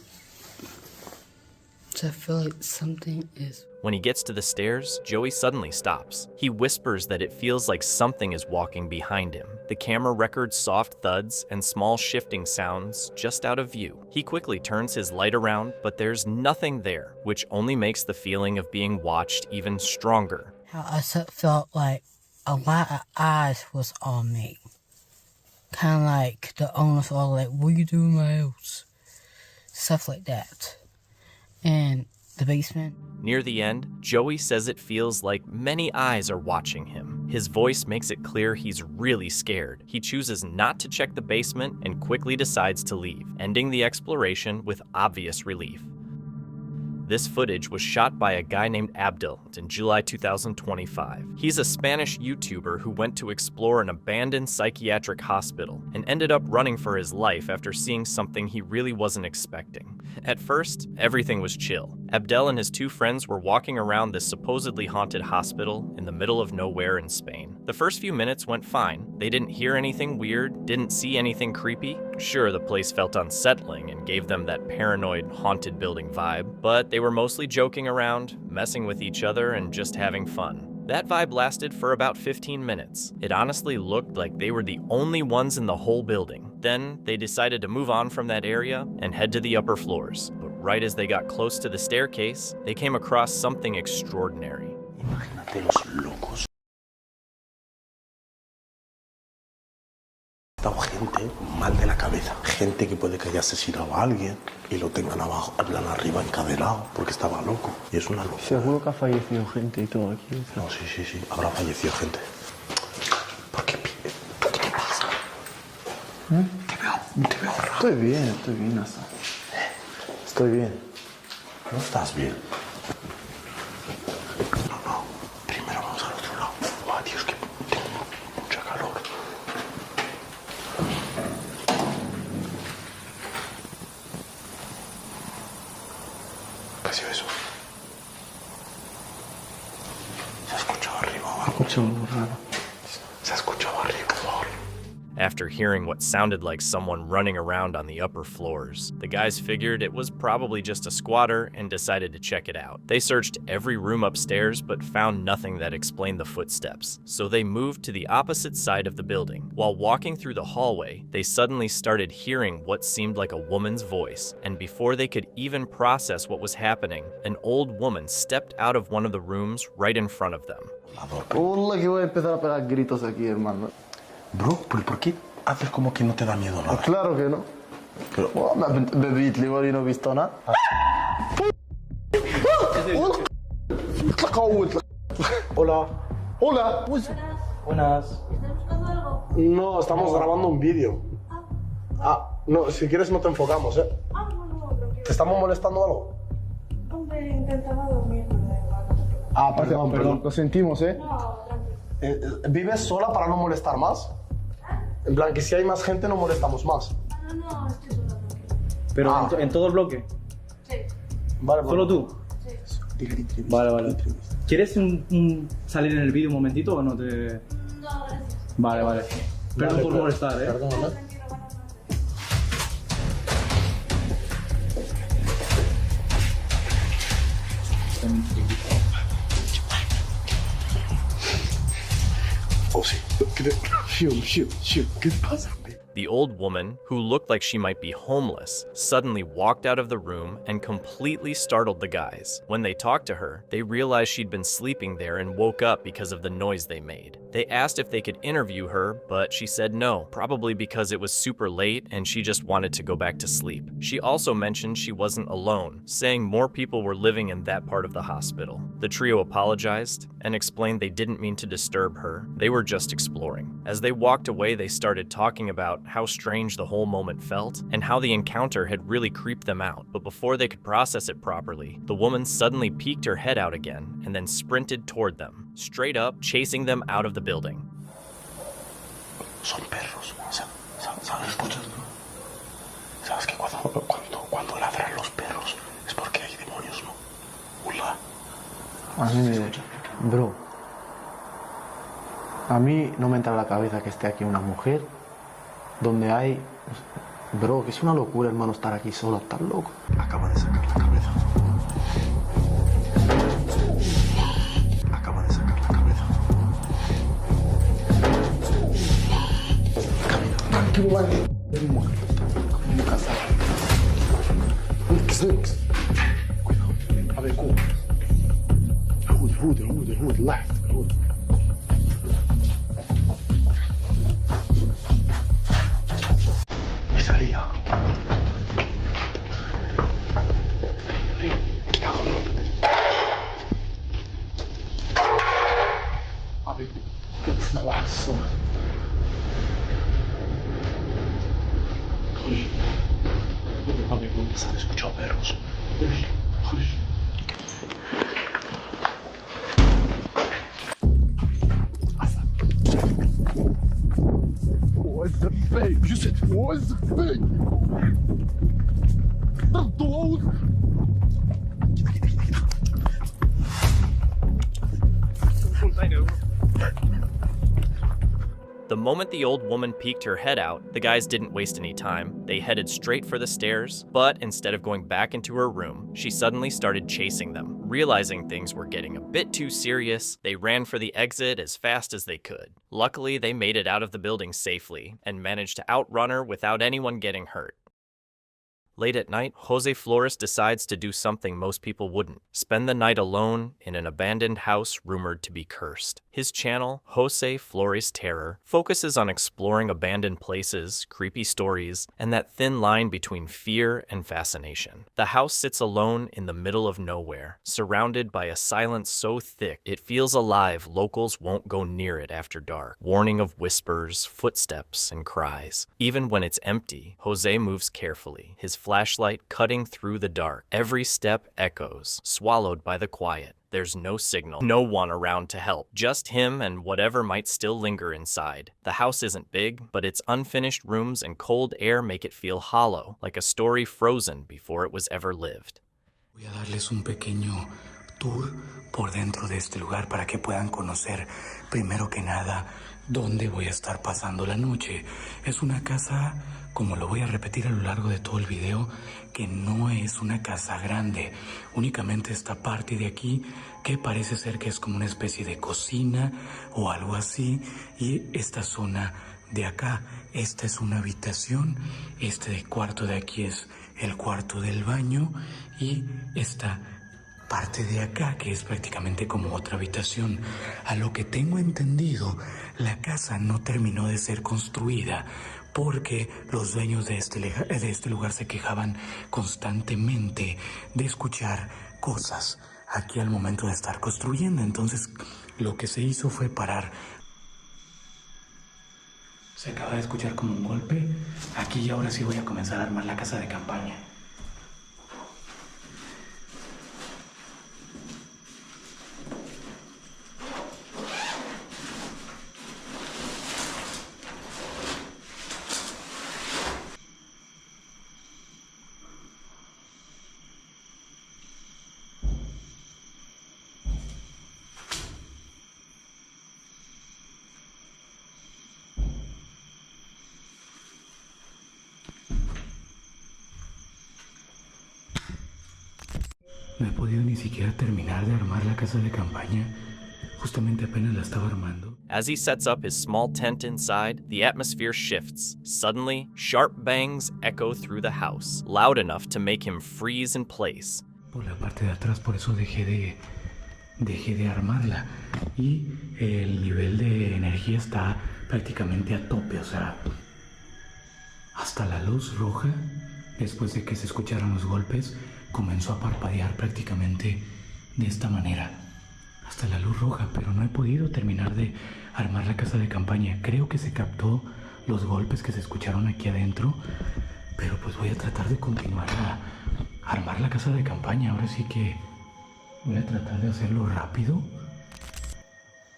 So I feel like something is. When he gets to the stairs, Joey suddenly stops. He whispers that it feels like something is walking behind him. The camera records soft thuds and small shifting sounds just out of view. He quickly turns his light around, but there's nothing there, which only makes the feeling of being watched even stronger. How I felt like a lot of eyes was on me. Kind of like the owners were like, what are you doing in my house? Stuff like that. And the basement. Near the end, Joey says it feels like many eyes are watching him. His voice makes it clear he's really scared. He chooses not to check the basement and quickly decides to leave, ending the exploration with obvious relief. This footage was shot by a guy named Abdel in July 2025. He's a Spanish YouTuber who went to explore an abandoned psychiatric hospital and ended up running for his life after seeing something he really wasn't expecting. At first, everything was chill. Abdel and his two friends were walking around this supposedly haunted hospital in the middle of nowhere in Spain. The first few minutes went fine. They didn't hear anything weird, didn't see anything creepy. Sure, the place felt unsettling and gave them that paranoid, haunted building vibe, but they were mostly joking around, messing with each other, and just having fun. That vibe lasted for about 15 minutes. It honestly looked like they were the only ones in the whole building. Then they decided to move on from that area and head to the upper floors. But right as they got close to the staircase, they came across something extraordinary. Imagínate los locos. Estaba gente mal de la cabeza, gente que puede que haya asesinado a alguien y lo tengan abajo, hablan arriba encadenado porque estaba loco. Y es una locura. Seguro que ha fallecido gente y todo aquí. No, sí, habrá fallecido gente. ¿Qué te pasa? Te veo raro. Estoy bien hasta. Estoy bien. No estás bien. No. Primero vamos al otro lado. Oh, Dios, que tengo mucha calor. ¿Qué ha sido eso? Se ha escuchado arriba abajo. Escucho algo raro. Se ha escuchado arriba abajo. after hearing what sounded like someone running around on the upper floors. The guys figured it was probably just a squatter and decided to check it out. They searched every room upstairs but found nothing that explained the footsteps, so they moved to the opposite side of the building. While walking through the hallway, they suddenly started hearing what seemed like a woman's voice, and before they could even process what was happening, an old woman stepped out of one of the rooms right in front of them. Hola, que voy a empezar a pegar gritos aquí, hermano. Bro, ¿pero por qué haces como que no te da miedo nada? Claro que no. Pero, bebí, y no he visto nada. Hola. Hola. Buenas. No, estamos grabando un vídeo. No, si quieres no te enfocamos, ¿eh? ¿Te estamos molestando algo? Hombre, intentaba dormir. Perdón, lo sentimos, ¿eh? No, tranquilo. ¿Vives sola para no molestar más? En plan, que si hay más gente no molestamos más. No, estoy sola, tranquilo. ¿Pero en todo el bloque? Sí. Vale, ¿Solo tú? Sí. Vale. ¿Quieres salir en el vídeo un momentito o no te...? No, gracias. Vale. Perdón por molestar, ¿eh? Perdón, ¿no? Tranquilo, buenas noches. Oh, sí. ¿Qué te pasa? The old woman, who looked like she might be homeless, suddenly walked out of the room and completely startled the guys. When they talked to her, they realized she'd been sleeping there and woke up because of the noise they made. They asked if they could interview her, but she said no, probably because it was super late and she just wanted to go back to sleep. She also mentioned she wasn't alone, saying more people were living in that part of the hospital. The trio apologized and explained they didn't mean to disturb her. They were just exploring. As they walked away, they started talking about how strange the whole moment felt and how the encounter had really creeped them out. But before they could process it properly, the woman suddenly peeked her head out again and then sprinted toward them, straight up, chasing them out of the building. Son perros. ¿Sabes? ¿Sabes que cuando ladran los perros es porque hay demonios, no? Hola. Bro, a mí no me entra en la cabeza que esté aquí una mujer donde hay... Bro, que es una locura, hermano, estar aquí solo, estás loco. Acaba de sacar la cabeza. Acaba de sacar la cabeza. Camina, tranquilo, vale. Como casa. Cuidado. A ver, ¿cómo? Hood, left. Hood. Me salía. A ver, qué salazo. A ver, se han escuchado perros. What's the thing? You said, what's the thing? The doors. I know. The moment the old woman peeked her head out, the guys didn't waste any time. They headed straight for the stairs, but instead of going back into her room, she suddenly started chasing them. Realizing things were getting a bit too serious, they ran for the exit as fast as they could. Luckily, they made it out of the building safely and managed to outrun her without anyone getting hurt. Late at night, Jose Flores decides to do something most people wouldn't: spend the night alone in an abandoned house rumored to be cursed. His channel, Jose Flores Terror, focuses on exploring abandoned places, creepy stories, and that thin line between fear and fascination. The house sits alone in the middle of nowhere, surrounded by a silence so thick it feels alive locals won't go near it after dark, warning of whispers, footsteps, and cries. Even when it's empty, Jose moves carefully, his flashlight cutting through the dark. Every step echoes, swallowed by the quiet. There's no signal, no one around to help, just him and whatever might still linger inside. The house isn't big, but its unfinished rooms and cold air make it feel hollow, like a story frozen before it was ever lived. Voy a darles un pequeño tour por dentro de este lugar para que puedan conocer, primero que nada, dónde voy a estar pasando la noche. Es una casa, como lo voy a repetir a lo largo de todo el video, que no es una casa grande. Únicamente esta parte de aquí, que parece ser que es como una especie de cocina o algo así. Y esta zona de acá, esta es una habitación. Este de cuarto de aquí es el cuarto del baño. Y esta parte de acá, que es prácticamente como otra habitación. A lo que tengo entendido, la casa no terminó de ser construida porque los dueños de este lugar se quejaban constantemente de escuchar cosas aquí al momento de estar construyendo. Entonces, lo que se hizo fue parar. Se acaba de escuchar como un golpe. Aquí y ahora sí voy a comenzar a armar la casa de campaña. No he podido ni siquiera terminar de armar la casa de campaña. Justamente apenas la estaba armando. As he sets up his small tent inside, the atmosphere shifts. Suddenly, sharp bangs echo through the house, loud enough to make him freeze in place. Por la parte de atrás, por eso dejé de armarla. Y el nivel de energía está prácticamente a tope, o sea, hasta la luz roja, después de que se escucharon los golpes, comenzó a parpadear prácticamente de esta manera. Hasta la luz roja, pero no he podido terminar de armar la casa de campaña. Creo que se captó los golpes que se escucharon aquí adentro, pero pues voy a tratar de continuar a armar la casa de campaña. Ahora sí que voy a tratar de hacerlo rápido.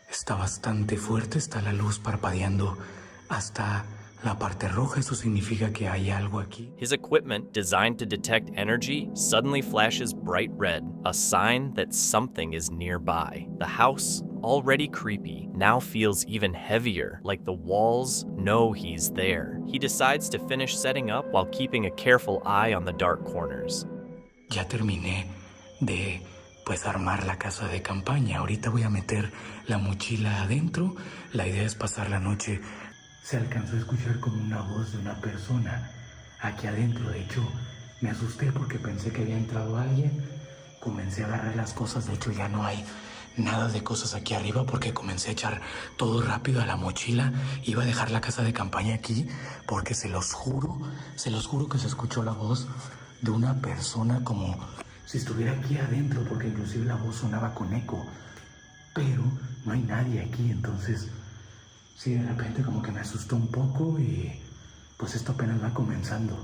Está bastante fuerte, está la luz parpadeando hasta la parte roja. Eso significa que hay algo aquí. His equipment, designed to detect energy, suddenly flashes bright red, a sign that something is nearby. The house, already creepy, now feels even heavier, like the walls know he's there. He decides to finish setting up while keeping a careful eye on the dark corners. Ya terminé de armar la casa de campaña. Ahorita voy a meter la mochila adentro. La idea es pasar la noche. Se alcanzó a escuchar como una voz de una persona aquí adentro. De hecho, me asusté porque pensé que había entrado alguien. Comencé a agarrar las cosas. De hecho, ya no hay nada de cosas aquí arriba porque comencé a echar todo rápido a la mochila. Iba a dejar la casa de campaña aquí porque se los juro que se escuchó la voz de una persona como si estuviera aquí adentro, porque inclusive la voz sonaba con eco. Pero no hay nadie aquí, entonces sí, de repente como que me asustó un poco y pues esto apenas va comenzando.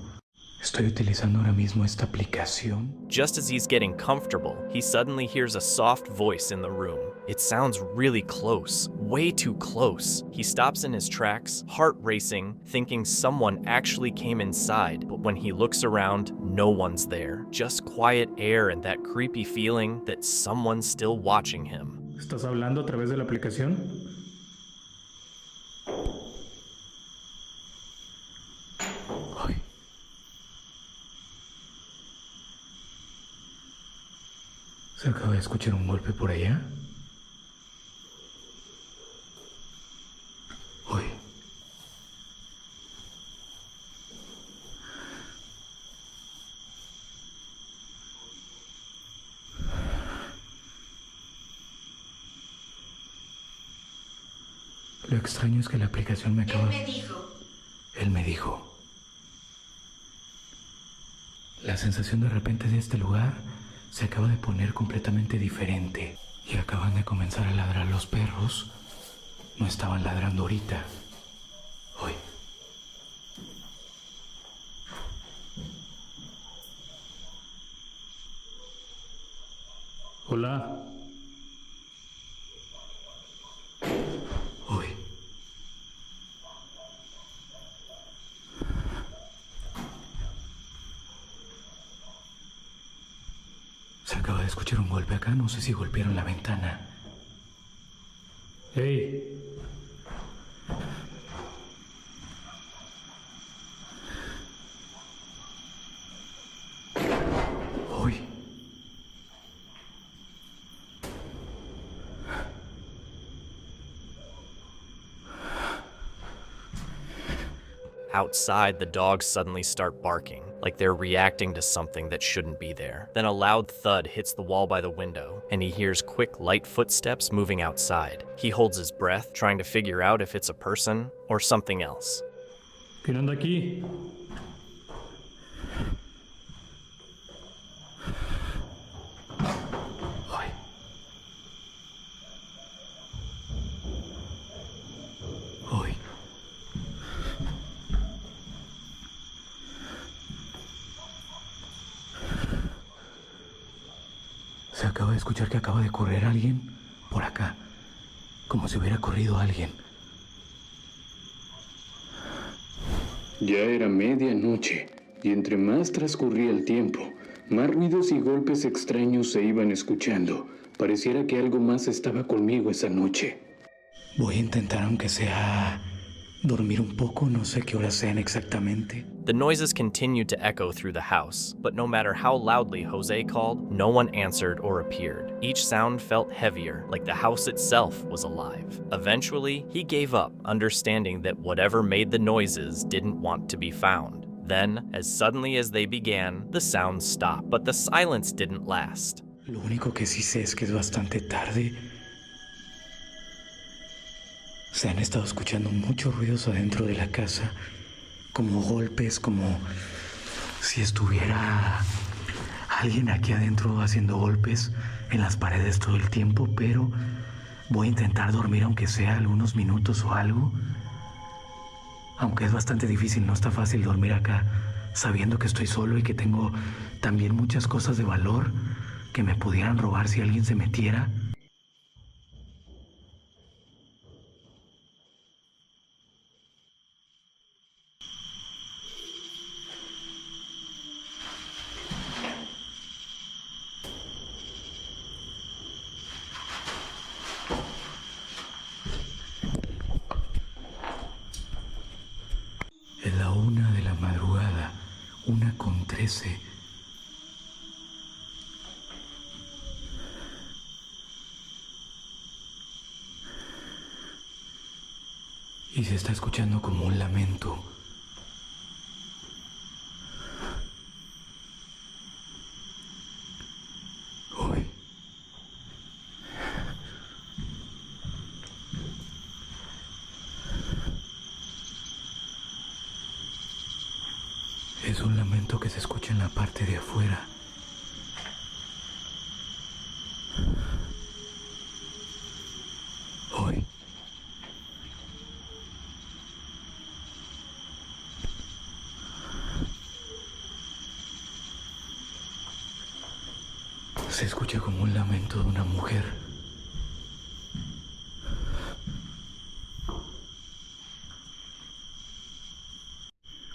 Estoy utilizando ahora mismo esta aplicación. Just as he's getting comfortable, he suddenly hears a soft voice in the room. It sounds really close, way too close. He stops in his tracks, heart racing, thinking someone actually came inside, but when he looks around, no one's there. Just quiet air and that creepy feeling that someone's still watching him. ¿Estás hablando a través de la aplicación? Se acaba de escuchar un golpe por allá. Uy. Lo extraño es que la aplicación me acaba... Él me dijo. La sensación de repente de este lugar se acaba de poner completamente diferente. Y acaban de comenzar a ladrar los perros. No estaban ladrando ahorita. Uy. Hola. Uy. Se acaba de escuchar un golpe acá, no sé si golpearon la ventana. ¡Hey! ¡Uy! Outside, the dogs suddenly start barking, like they're reacting to something that shouldn't be there. Then a loud thud hits the wall by the window, and he hears quick, light footsteps moving outside. He holds his breath, trying to figure out if it's a person or something else. ¿Quién anda aquí? Hoy. Se acaba de escuchar que acaba de correr alguien por acá, como si hubiera corrido alguien. Ya era medianoche, y entre más transcurría el tiempo, más ruidos y golpes extraños se iban escuchando. Pareciera que algo más estaba conmigo esa noche. Voy a intentar, aunque sea, dormir un poco, no sé qué horas sean exactamente. The noises continued to echo through the house, but no matter how loudly Jose called, no one answered or appeared. Each sound felt heavier, like the house itself was alive. Eventually, he gave up, understanding that whatever made the noises didn't want to be found. Then, as suddenly as they began, the sounds stopped, but the silence didn't last. Lo único que sí sé es que es bastante tarde. Se han estado escuchando muchos ruidos adentro de la casa, como golpes, como si estuviera alguien aquí adentro haciendo golpes en las paredes todo el tiempo, pero voy a intentar dormir aunque sea algunos minutos o algo. Aunque es bastante difícil, no está fácil dormir acá, sabiendo que estoy solo y que tengo también muchas cosas de valor que me pudieran robar si alguien se metiera. Es la 1 de la madrugada, 1:13. Y se está escuchando como un lamento. Uy. Es un lamento que se escucha en la parte de afuera. Hoy. Se escucha como un lamento de una mujer.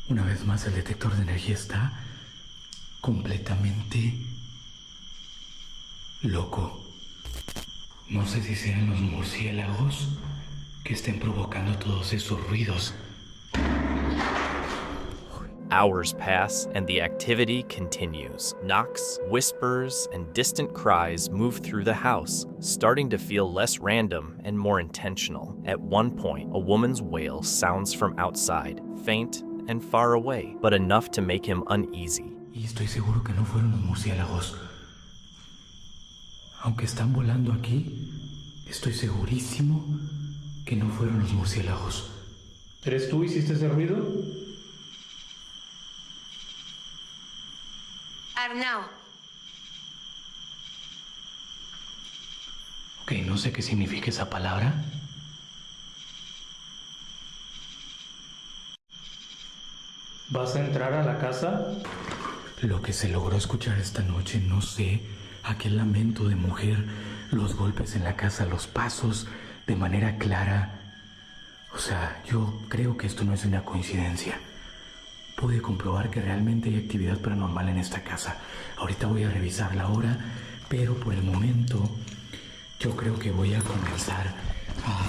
Una vez más, el detector de energía está completamente loco. No sé si serán los murciélagos que estén provocando todos esos ruidos. Hours pass, and the activity continues. Knocks, whispers, and distant cries move through the house, starting to feel less random and more intentional. At one point, a woman's wail sounds from outside, faint and far away, but enough to make him uneasy. Y estoy seguro que no fueron los murciélagos. Aunque están volando aquí, estoy segurísimo que no fueron los murciélagos. ¿Eres tú? ¿Hiciste ese ruido? Arnau. Ok, no sé qué significa esa palabra. ¿Vas a entrar a la casa? Lo que se logró escuchar esta noche, no sé, aquel lamento de mujer, los golpes en la casa, los pasos de manera clara. O sea, yo creo que esto no es una coincidencia. Pude comprobar que realmente hay actividad paranormal en esta casa. Ahorita voy a revisar la hora, pero por el momento yo creo que voy a comenzar a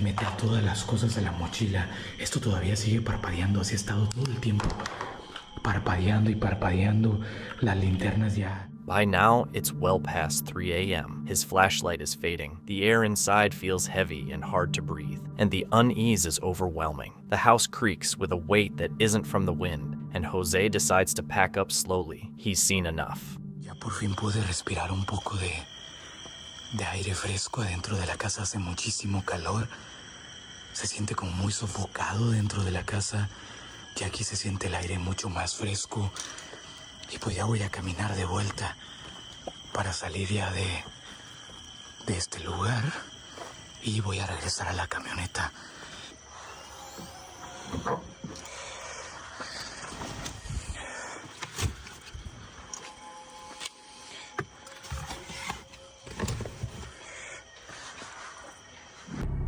meter todas las cosas en la mochila. Esto todavía sigue parpadeando, así ha estado todo el tiempo parpadeando y parpadeando. Las linternas ya. By now, it's well past 3 a.m. His flashlight is fading. The air inside feels heavy and hard to breathe, and the unease is overwhelming. The house creaks with a weight that isn't from the wind, and Jose decides to pack up slowly. He's seen enough. Ya por fin pude respirar un poco de aire fresco adentro de la casa. Hace muchísimo calor. Se siente como muy sofocado dentro de la casa. Y aquí se siente el aire mucho más fresco. Y pues ya voy a caminar de vuelta para salir ya de este lugar. Y voy a regresar a la camioneta.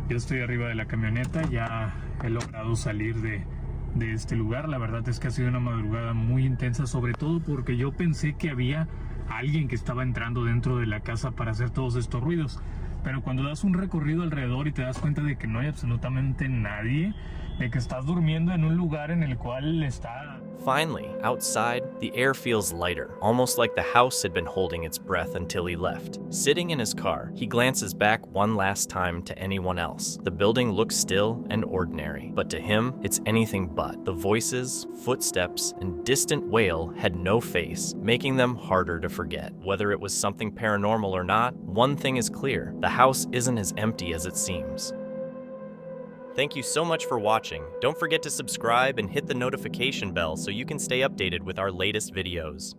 Yo estoy arriba de la camioneta, ya he logrado salir de este lugar. La verdad es que ha sido una madrugada muy intensa, sobre todo porque yo pensé que había alguien que estaba entrando dentro de la casa para hacer todos estos ruidos. Pero cuando das un recorrido alrededor y te das cuenta de que no hay absolutamente nadie, de que estás durmiendo en un lugar en el cual está... Finally, outside, the air feels lighter, almost like the house had been holding its breath until he left. Sitting in his car, he glances back one last time to anyone else. The building looks still and ordinary, but to him, it's anything but. The voices, footsteps, and distant wail had no face, making them harder to forget. Whether it was something paranormal or not, one thing is clear: the house isn't as empty as it seems. Thank you so much for watching. Don't forget to subscribe and hit the notification bell so you can stay updated with our latest videos.